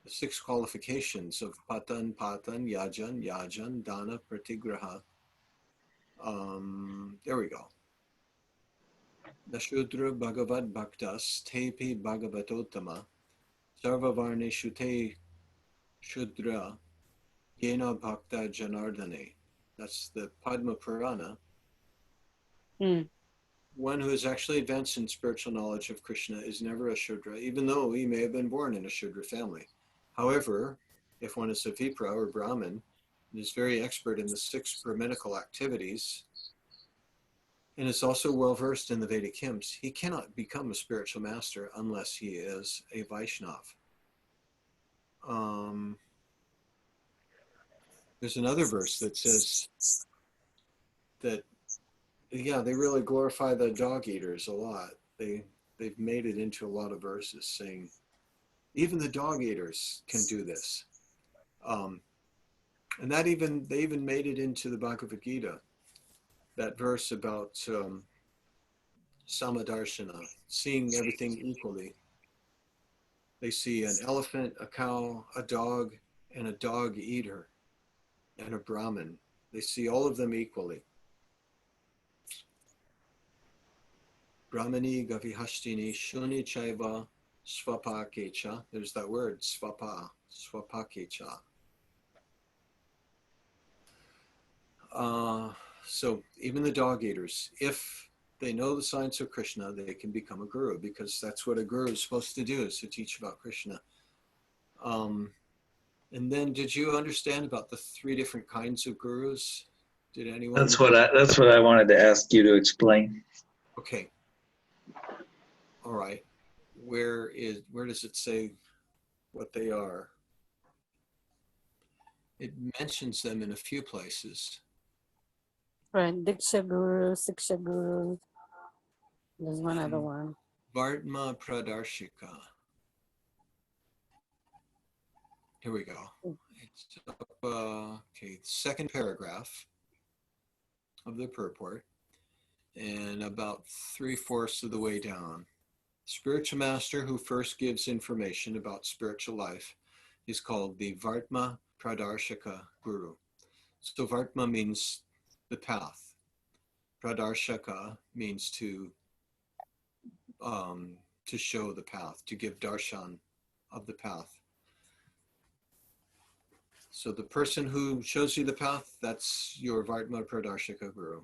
the 6 qualifications of patan, yajan, dana, pratigraha. There we go. Nashudra Bhagavad Bhaktas Tepi Bhagavatotama Sarvavarne Shute Shudra Yena Bhakta Janardane. That's the Padma Purana. One who has actually advanced in spiritual knowledge of Krishna is never a Shudra, even though he may have been born in a Shudra family. However, if one is a Vipra or Brahmin and is very expert in the 6 Brahminical activities, and is also well versed in the Vedic hymns, he cannot become a spiritual master unless he is a Vaishnav. There's another verse that says that, yeah, they really glorify the dog eaters a lot. They've made it into a lot of verses saying, even the dog eaters can do this. And they even made it into the Bhagavad Gita. That verse about Samadarshana, seeing everything equally. They see an elephant, a cow, a dog, and a dog eater, and a Brahmin. They see all of them equally. Brahmani gavihashtini shuni chaiva svapa kecha. There's that word, svapa kecha. So even the dog eaters, if they know the science of Krishna, they can become a guru, because that's what a guru is supposed to do, is to teach about Krishna. And then, did you understand about the 3 different kinds of gurus? Did anyone? That's what I wanted to ask you to explain. Okay. All right. Where does it say what they are? It mentions them in a few places. Right, Diksha Guru, Siksha Guru. There's one other one. Vartma Pradarshika. Here we go. It's up, okay, second paragraph of the purport, and about 3/4 of the way down. Spiritual master who first gives information about spiritual life is called the Vartma Pradarshaka Guru. So Vartma means the path. Pradarshaka means to show the path, to give darshan of the path. So the person who shows you the path, that's your Vartma Pradarshaka Guru.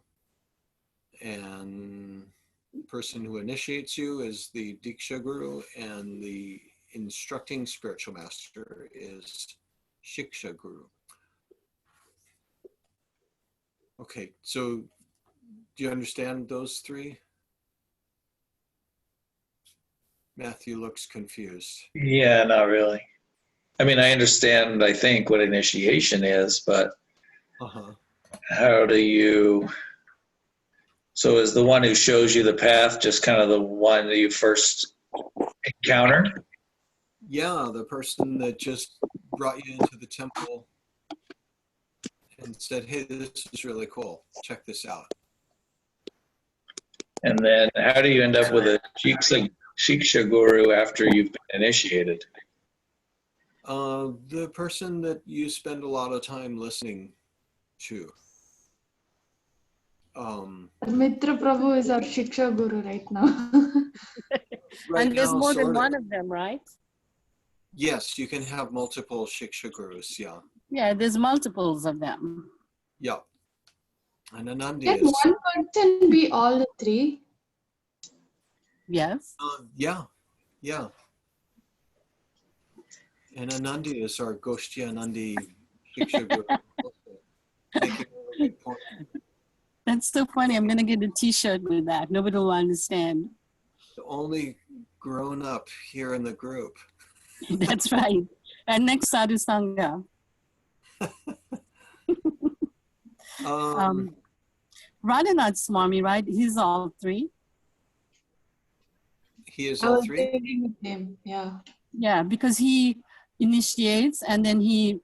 And the person who initiates you is the Diksha Guru, and the instructing spiritual master is Shiksha Guru. Okay, so do you understand those 3? Matthew looks confused. Yeah, not really. I mean, I understand, I think, what initiation is, but how do you... So is the one who shows you the path just kind of the one that you first encounter? Yeah, the person that just brought you into the temple and said, hey, this is really cool. Check this out. And then how do you end up with a Shiksha Guru after you've been initiated? The person that you spend a lot of time listening to. Mitra Prabhu is our Shiksha Guru right now. Right And there's now, more than sort one of them, right? Yes, you can have multiple Shiksha Gurus, yeah. Yeah, there's multiples of them. Yeah. And Anandi Can is... one person be all the 3? Yes. Yeah. And Anandi is our Goshtya Anandi Shiksha Guru. Making a really good point. That's so funny. I'm going to get a t-shirt with that. Nobody will understand. The only grown up here in the group. That's right. And next Sadhu Sangha. Radhanath Swami, right? He's all 3. He is I all was 3? thinking with him, yeah. Yeah, because he initiates and then he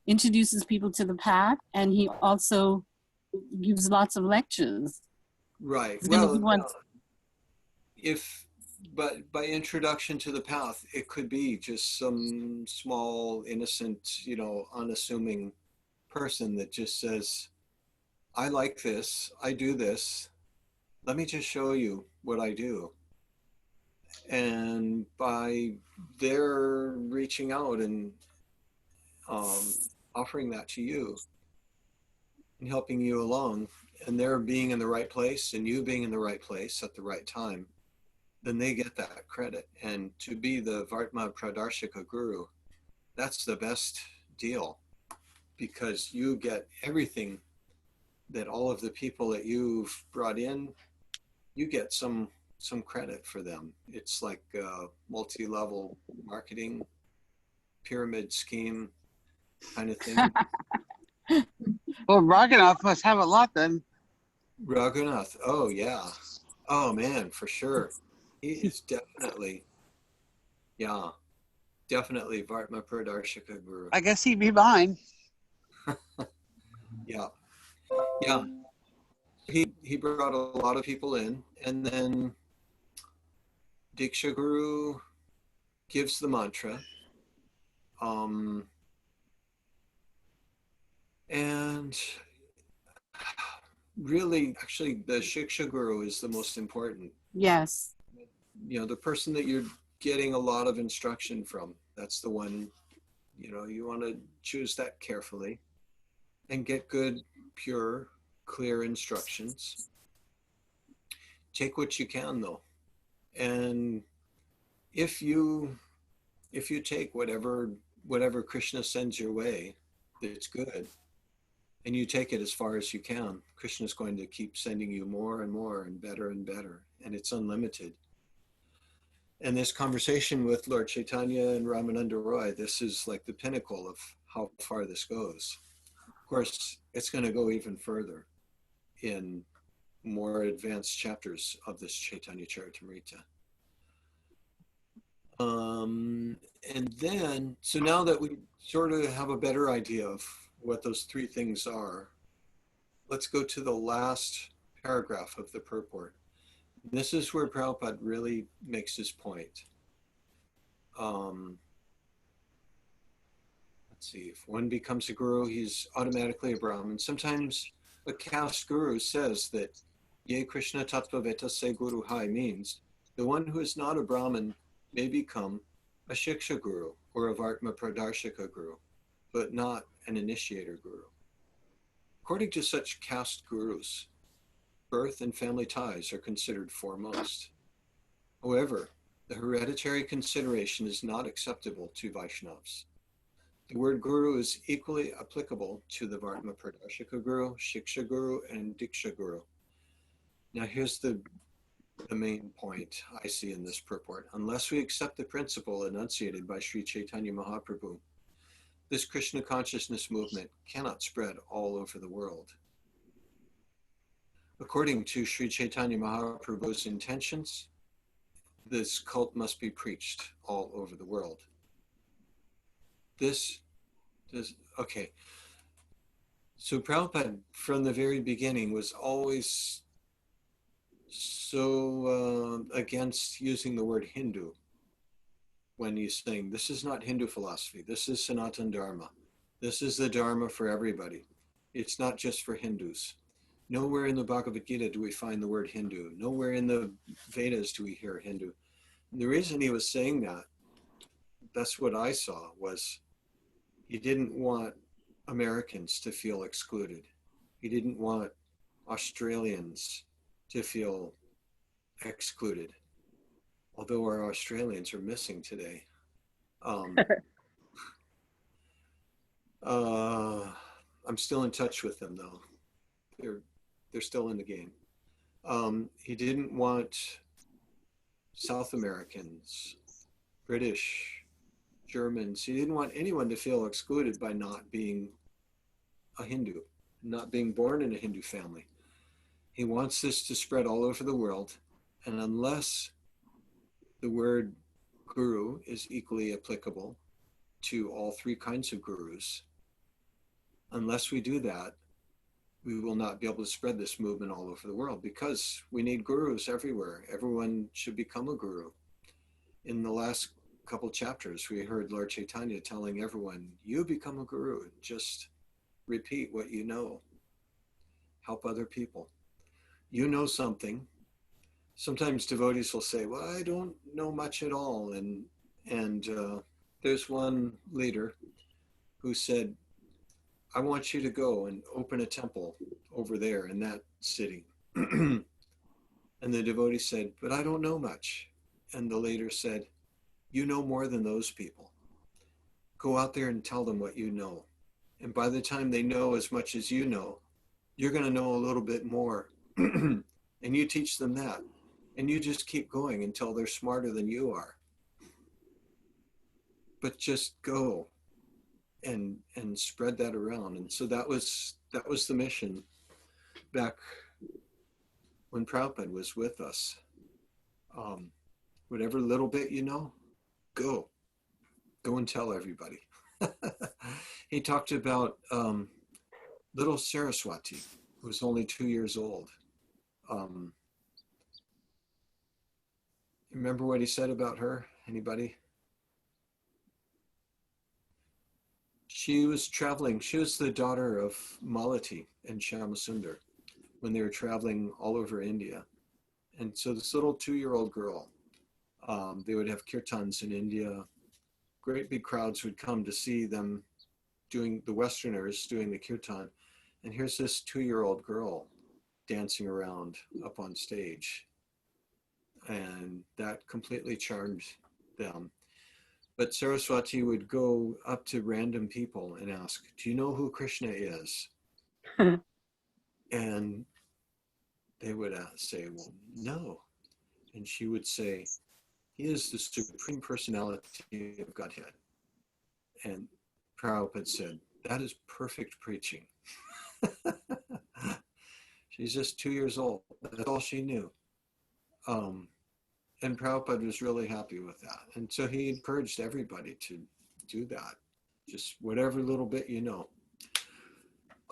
introduces people to the path, and he also gives lots of lectures. Right. Then Well, but by introduction to the path, it could be just some small, innocent, unassuming person that just says, I like this, I do this, let me just show you what I do. And by their reaching out and offering that to you and helping you along, and they're being in the right place and you being in the right place at the right time, then they get that credit. And to be the Vartma Pradarshaka Guru, that's the best deal, because you get everything that all of the people that you've brought in, you get some credit for them. It's like a multi-level marketing pyramid scheme kind of thing. Well, Raghunath must have a lot then. Raghunath, oh yeah. Oh man, for sure. He is definitely, yeah. definitely Vartma Pradarshika Guru. I guess he'd be mine. Yeah, yeah. He brought a lot of people in, and then Diksha Guru gives the mantra, and really, actually, the Shiksha Guru is the most important. Yes. You know, the person that you're getting a lot of instruction from. That's the one. You know, you want to choose that carefully and get good, pure, clear instructions. Take what you can, though, and if you take whatever Krishna sends your way that's good, and you take it as far as you can, Krishna's going to keep sending you more and more and better, and it's unlimited. And this conversation with Lord Caitanya and Ramananda Roy, this is like the pinnacle of how far this goes. Of course, it's going to go even further in more advanced chapters of this Caitanya Charitamrita. And then, so now that we sort of have a better idea of what those three things are, let's go to the last paragraph of the purport. This is where Prabhupada really makes his point. Let's see, if one becomes a guru, he's automatically a Brahmin. Sometimes a caste guru says that Ye Krishna Tattvaveta Se Guru Hai means the one who is not a Brahmin may become a Shiksha Guru or a Vartma Pradarshika Guru, but not an initiator guru. According to such caste gurus, birth and family ties are considered foremost. However, the hereditary consideration is not acceptable to Vaishnavas. The word guru is equally applicable to the Vartma Pradarshika Guru, Shiksha Guru, and Diksha Guru. Now here's the main point I see in this purport. Unless we accept the principle enunciated by Sri Chaitanya Mahaprabhu, this Krishna consciousness movement cannot spread all over the world. According to Sri Chaitanya Mahaprabhu's intentions, this cult must be preached all over the world. Okay. So Prabhupada, from the very beginning, was always so against using the word Hindu when he's saying, this is not Hindu philosophy, this is Sanatana Dharma. This is the Dharma for everybody. It's not just for Hindus. Nowhere in the Bhagavad Gita do we find the word Hindu. Nowhere in the Vedas do we hear Hindu. And the reason he was saying that, that's what I saw, was he didn't want Americans to feel excluded. He didn't want Australians to feel excluded. Although our Australians are missing today. I'm still in touch with them though. They're still in the game. He didn't want South Americans, British, Germans. He didn't want anyone to feel excluded by not being a Hindu, not being born in a Hindu family. He wants this to spread all over the world. And unless the word guru is equally applicable to all three kinds of gurus, unless we do that, we will not be able to spread this movement all over the world, because we need gurus everywhere. Everyone should become a guru. In the last couple chapters, we heard Lord Chaitanya telling everyone, you become a guru. Just repeat what you know. Help other people. You know something. Sometimes devotees will say, well, I don't know much at all. And there's one leader who said, I want you to go and open a temple over there in that city. And the devotee said, but I don't know much. And the leader said, you know more than those people. Go out there and tell them what you know. And by the time they know as much as you know, you're going to know a little bit more. And you teach them that. And you just keep going until they're smarter than you are. But just go and spread that around. And so that was the mission back when Prabhupada was with us. Whatever little bit you know, go Go and tell everybody. He talked about little Saraswati, who was only 2 years old. Remember what he said about her? Anybody? She was traveling. She was the daughter of Malati and Shyamasundar when they were traveling all over India. And so this little 2-year-old girl, they would have kirtans in India. Great big crowds would come to see them doing, the Westerners doing the kirtan. And here's this 2-year-old girl dancing around up on stage. And that completely charmed them. But Saraswati would go up to random people and ask, do you know who Krishna is? And they would say, well, no. And she would say, he is the Supreme Personality of Godhead. And Prabhupada said, that is perfect preaching. She's just 2 years old. That's all she knew. And Prabhupada was really happy with that. And so he encouraged everybody to do that. Just whatever little bit you know.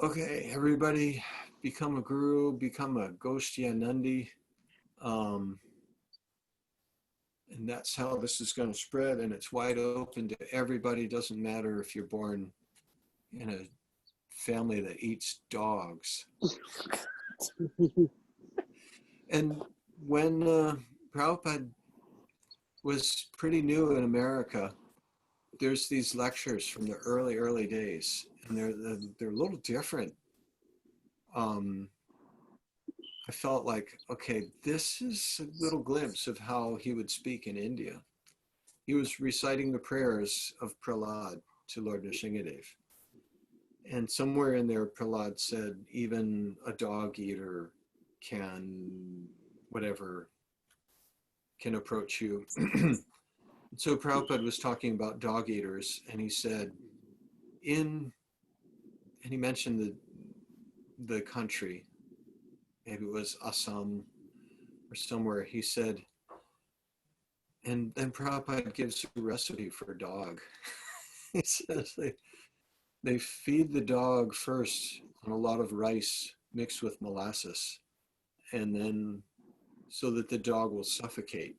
Okay, everybody become a guru, become a Goshtiya Nandi. And that's how this is going to spread. And it's wide open to everybody. Doesn't matter if you're born in a family that eats dogs. And when Prabhupada was pretty new in America, there's these lectures from the early days, and they're a little different. I felt like, okay, this is a little glimpse of how he would speak in India. He was reciting the prayers of Prahlad to Lord Nrsingadev. And somewhere in there, Prahlad said, even a dog eater can, whatever, can approach you. So Prabhupada was talking about dog eaters, and he said, and he mentioned the country, maybe it was Assam or somewhere. He said, and then Prabhupada gives a recipe for a dog. He says they feed the dog first on a lot of rice mixed with molasses, and then so that the dog will suffocate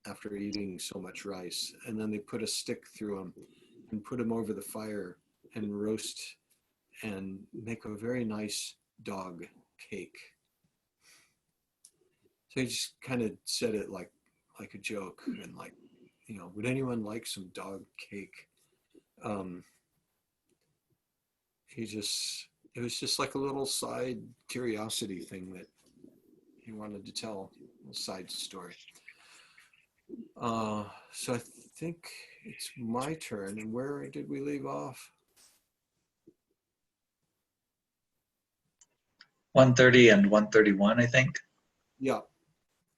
after eating so much rice. And then they put a stick through him and put him over the fire and roast and make a very nice dog cake. So he just kind of said it like a joke, and like, you know, would anyone like some dog cake? It was just like a little side curiosity thing that he wanted to tell, a little side story. So I think it's my turn. And where did we leave off? 130 and 131, I think. Yeah.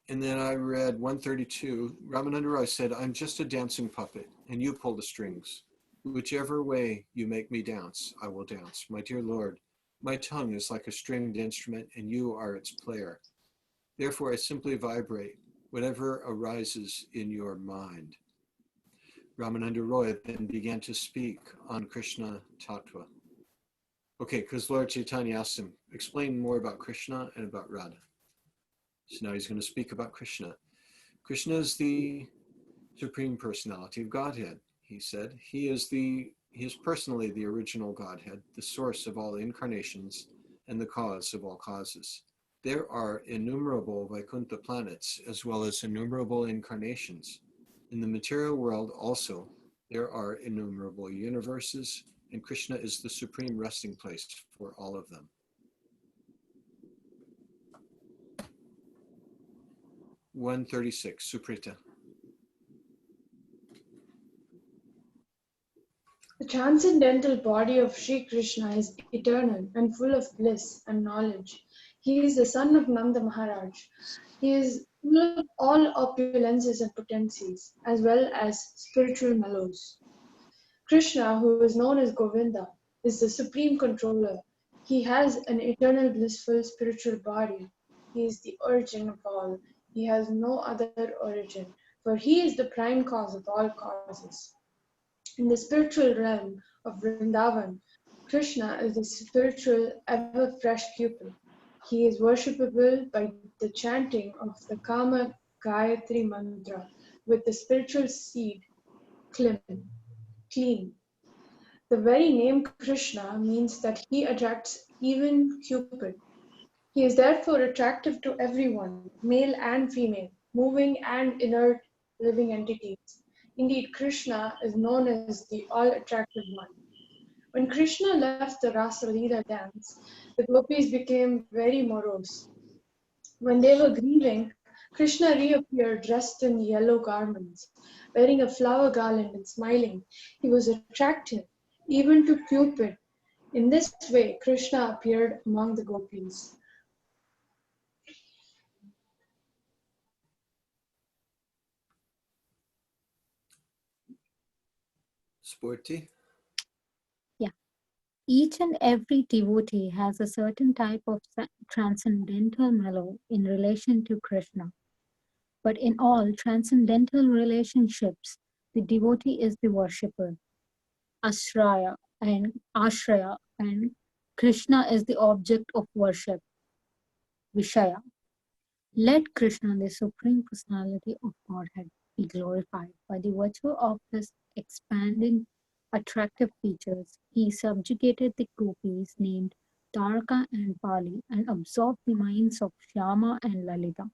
And then I read 132. Ramananda Roy said, I'm just a dancing puppet, and you pull the strings. Whichever way you make me dance, I will dance. My dear Lord, my tongue is like a stringed instrument, and you are its player. Therefore, I simply vibrate whatever arises in your mind. Ramananda Roy then began to speak on Krishna Tattva. Okay, because Lord Caitanya asked him, explain more about Krishna and about Radha. So now he's going to speak about Krishna. Krishna is the Supreme Personality of Godhead, he said. He is personally the original Godhead, the source of all incarnations and the cause of all causes. There are innumerable Vaikuntha planets as well as innumerable incarnations. In the material world also, there are innumerable universes, and Krishna is the supreme resting place for all of them. 136, Suprita. The transcendental body of Sri Krishna is eternal and full of bliss and knowledge. He is the son of Nanda Maharaj. He is full of all opulences and potencies, as well as spiritual mellows. Krishna, who is known as Govinda, is the supreme controller. He has an eternal blissful spiritual body. He is the origin of all. He has no other origin, for he is the prime cause of all causes. In the spiritual realm of Vrindavan, Krishna is the spiritual, ever fresh Cupid. He is worshipable by the chanting of the Kama Gayatri mantra with the spiritual seed clean. The very name Krishna means that he attracts even Cupid. He is therefore attractive to everyone, male and female, moving and inert living entities. Indeed, Krishna is known as the all-attractive one. When Krishna left the Rasa Leela dance, the gopis became very morose. When they were grieving, Krishna reappeared dressed in yellow garments, wearing a flower garland and smiling. He was attractive, even to Cupid. In this way, Krishna appeared among the gopis. Spurti. Yeah. Each and every devotee has a certain type of transcendental mellow in relation to Krishna. But in all transcendental relationships, the devotee is the worshipper, Ashraya, and Krishna is the object of worship, Vishaya. Let Krishna, the Supreme Personality of Godhead, be glorified. By the virtue of his expanding attractive features, he subjugated the gopis named Taraka and Pali and absorbed the minds of Shyama and Lalita.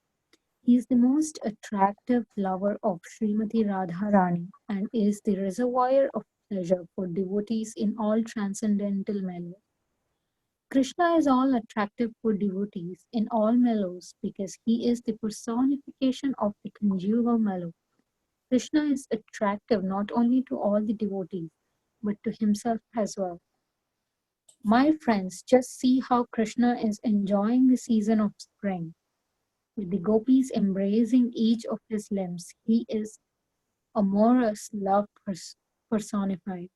He is the most attractive lover of Srimati Radharani and is the reservoir of pleasure for devotees in all transcendental mellows. Krishna is all attractive for devotees in all mellows because he is the personification of the conjugal mellow. Krishna is attractive not only to all the devotees but to himself as well. My friends, just see how Krishna is enjoying the season of spring. With the gopis embracing each of his limbs, he is amorous love personified.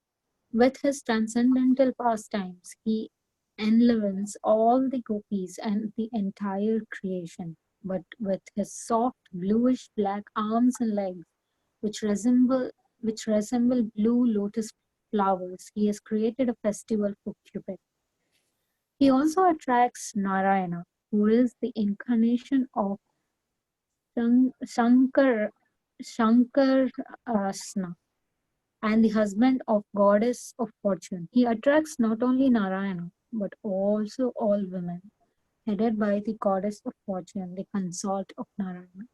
With his transcendental pastimes, he enlivens all the gopis and the entire creation. But with his soft bluish black arms and legs, which resemble blue lotus flowers, he has created a festival for Cupid. He also attracts Narayana, who is the incarnation of Shankarasana and the husband of goddess of fortune. He attracts not only Narayana but also all women, headed by the goddess of fortune, the consort of Narayana.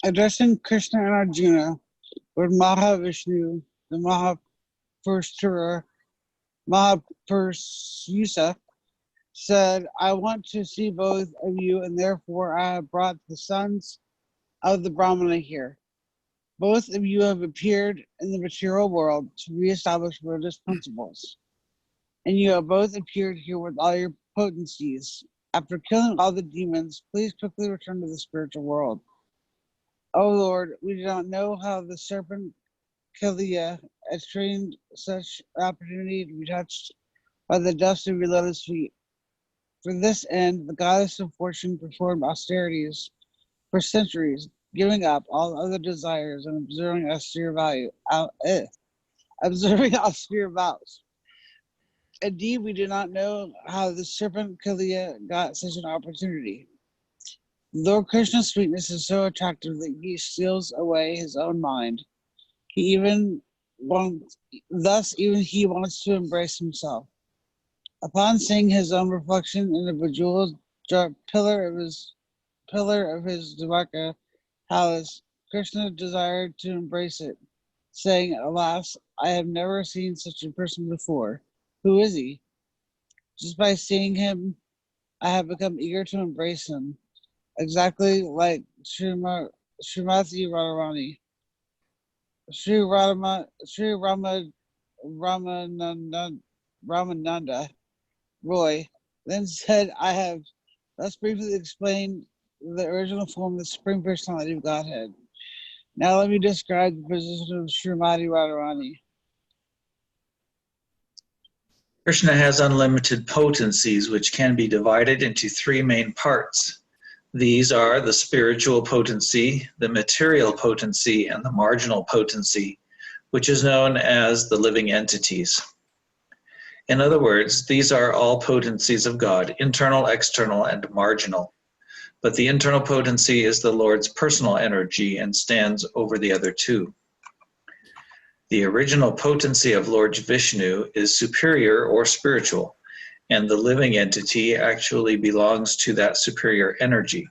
Addressing Krishna and Arjuna, Lord Mahavishnu, the Mahapurusa, said, I want to see both of you, and therefore I have brought the sons of the Brahmana here. Both of you have appeared in the material world to reestablish religious principles, and you have both appeared here with all your potencies. After killing all the demons, please quickly return to the spiritual world. O Lord, we do not know how the serpent Kalia attained such opportunity to be touched by the dust of your lotus feet. For this end, the goddess of fortune performed austerities for centuries, giving up all other desires and observing austere vows. Indeed, we do not know how the serpent Kalia got such an opportunity. Lord Krishna's sweetness is so attractive that he steals away his own mind. Even he wants to embrace himself. Upon seeing his own reflection in the bejeweled pillar of his Dwarka palace, Krishna desired to embrace it, saying, Alas, I have never seen such a person before. Who is he? Just by seeing him, I have become eager to embrace him, exactly like Srimati Radharani. Sri Ramananda Roy then said, I have thus briefly explained the original form of the Supreme Personality of Godhead. Now let me describe the position of Srimati Radharani. Krishna has unlimited potencies, which can be divided into three main parts. These are the spiritual potency, the material potency, and the marginal potency. which is known as the living entities. In other words, these are all potencies of God, internal, external, and marginal. But the internal potency is the Lord's personal energy and stands over the other two. The original potency of Lord Vishnu is superior or spiritual, and the living entity actually belongs to that superior energy.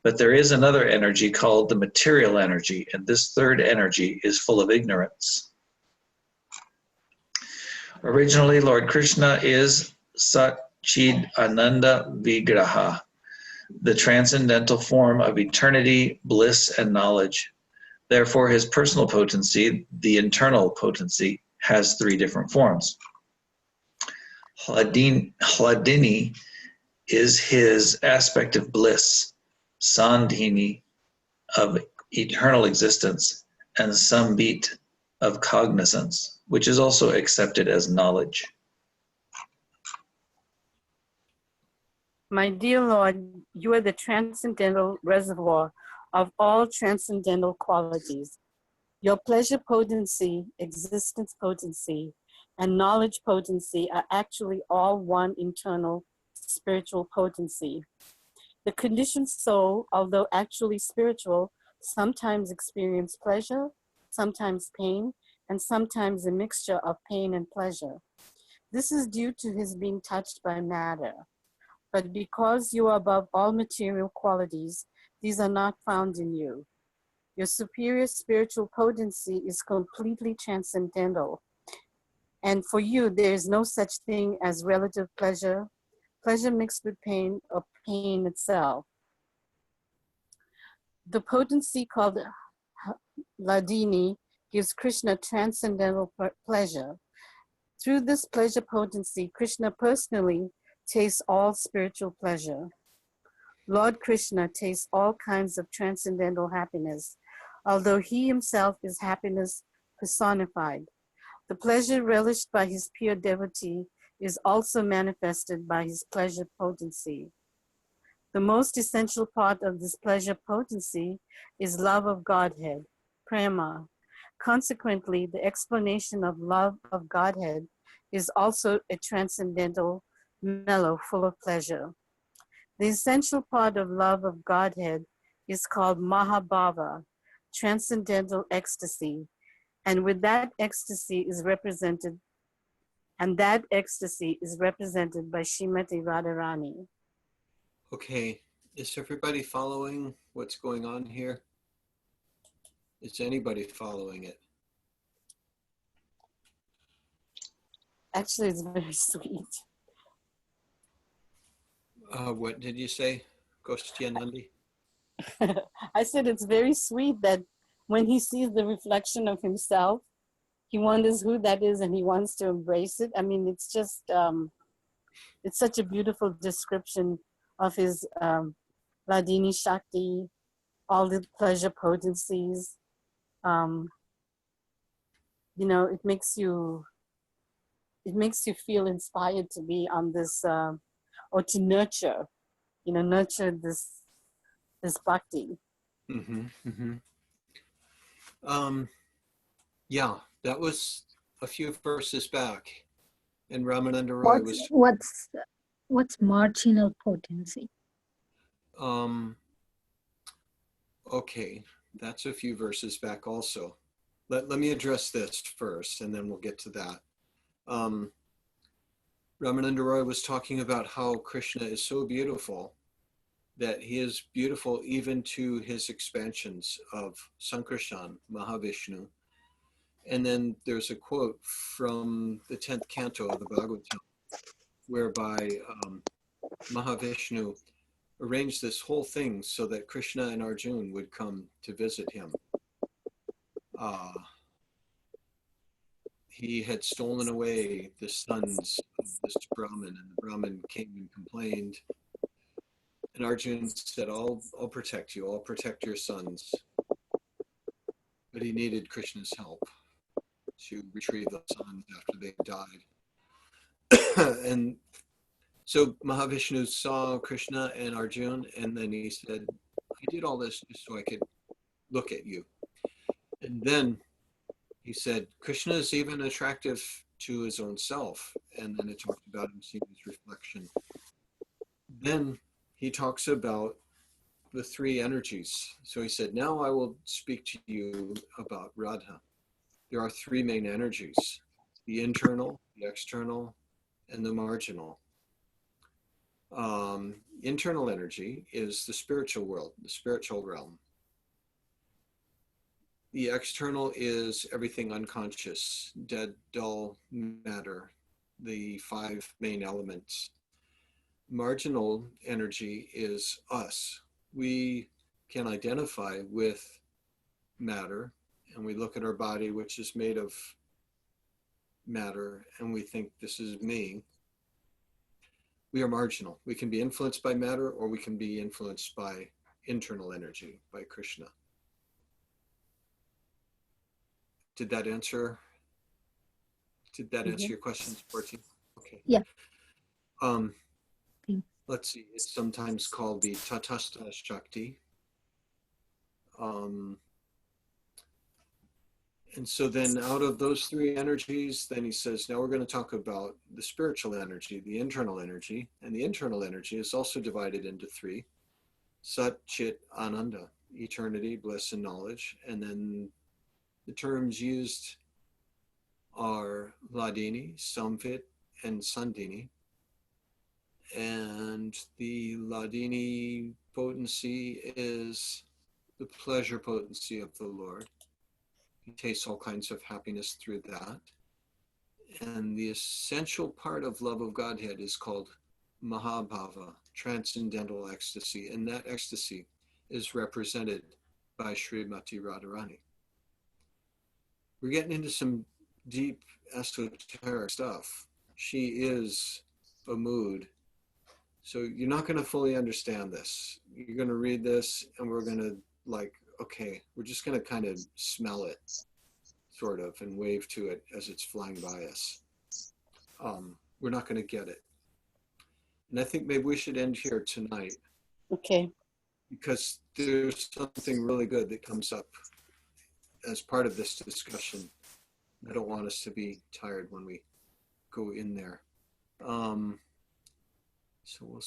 But there is another energy called the material energy, and this third energy is full of ignorance. Originally, Lord Krishna is Satchid Ananda Vigraha, the transcendental form of eternity, bliss, and knowledge. Therefore, his personal potency, the internal potency, has three different forms. Hladini is his aspect of bliss, Sandhini of eternal existence, and Sambit of cognizance, which is also accepted as knowledge. My dear Lord, you are the transcendental reservoir of all transcendental qualities. Your pleasure potency, existence potency, and knowledge potency are actually all one internal spiritual potency. The conditioned soul, although actually spiritual, sometimes experience pleasure, sometimes pain, and sometimes a mixture of pain and pleasure. This is due to his being touched by matter. But because you are above all material qualities, these are not found in you. Your superior spiritual potency is completely transcendental. And for you, there is no such thing as relative pleasure, pleasure mixed with pain, or pain itself. The potency called Hladini gives Krishna transcendental pleasure. Through this pleasure potency, Krishna personally tastes all spiritual pleasure. Lord Krishna tastes all kinds of transcendental happiness, although he himself is happiness personified. The pleasure relished by his pure devotee is also manifested by his pleasure potency. The most essential part of this pleasure potency is love of Godhead, prema. Consequently, the explanation of love of Godhead is also a transcendental mellow full of pleasure. The essential part of love of Godhead is called Mahabhava, transcendental ecstasy, and with that ecstasy is represented, by Srimati Radharani. Okay, is everybody following what's going on here? Is anybody following it? Actually, it's very sweet. What did you say, Gostyanandi? I said it's very sweet that when he sees the reflection of himself, he wonders who that is and he wants to embrace it. I mean, it's just, it's such a beautiful description of his Hladini Shakti, all the pleasure potencies. You know, it makes you feel inspired to be on this, or to nurture this bhakti. Mm-hmm, mm-hmm. Yeah, that was a few verses back, and Ramananda Roy What's marginal potency? Okay, that's a few verses back also. Let me address this first, and then we'll get to that. Ramananda Roy was talking about how Krishna is so beautiful that he is beautiful even to his expansions of Sankarshan, Mahavishnu. And then there's a quote from the 10th canto of the Bhagavatam, whereby Mahavishnu arranged this whole thing so that Krishna and Arjuna would come to visit him. He had stolen away the sons of this Brahmin, and the Brahmin came and complained. And Arjuna said, I'll protect you, I'll protect your sons. But he needed Krishna's help to retrieve the sons after they died. And so Mahavishnu saw Krishna and Arjuna, and then he said, I did all this just so I could look at you. And then he said, Krishna is even attractive to his own self. And then it talked about him seeing his reflection. Then he talks about the three energies. So he said, now I will speak to you about Radha. There are three main energies, the internal, the external, and the marginal. Internal energy is the spiritual world, the spiritual realm. The external is everything unconscious, dead, dull matter, the five main elements. Marginal energy is us. We can identify with matter, and we look at our body, which is made of matter, and we think this is me. We are marginal. We can be influenced by matter, or we can be influenced by internal energy, by Krishna. Did that answer your question, Sporty? Okay. Yeah. Let's see. It's sometimes called the Tatastha Shakti. And so then out of those three energies, then he says, now we're going to talk about the spiritual energy, the internal energy. And the internal energy is also divided into three: Sat, Chit, Ananda, eternity, bliss, and knowledge. And then the terms used are Ladini, Samvit, and Sandini. And the Ladini potency is the pleasure potency of the Lord. He tastes all kinds of happiness through that. And the essential part of love of Godhead is called Mahabhava, transcendental ecstasy. And that ecstasy is represented by Srimati Radharani. We're getting into some deep esoteric stuff. She is a mood. So you're not going to fully understand this. You're going to read this and we're going to okay, we're just going to kind of smell it, sort of, and wave to it as it's flying by us. We're not going to get it. And I think maybe we should end here tonight. Okay. Because there's something really good that comes up as part of this discussion. I don't want us to be tired when we go in there. So we'll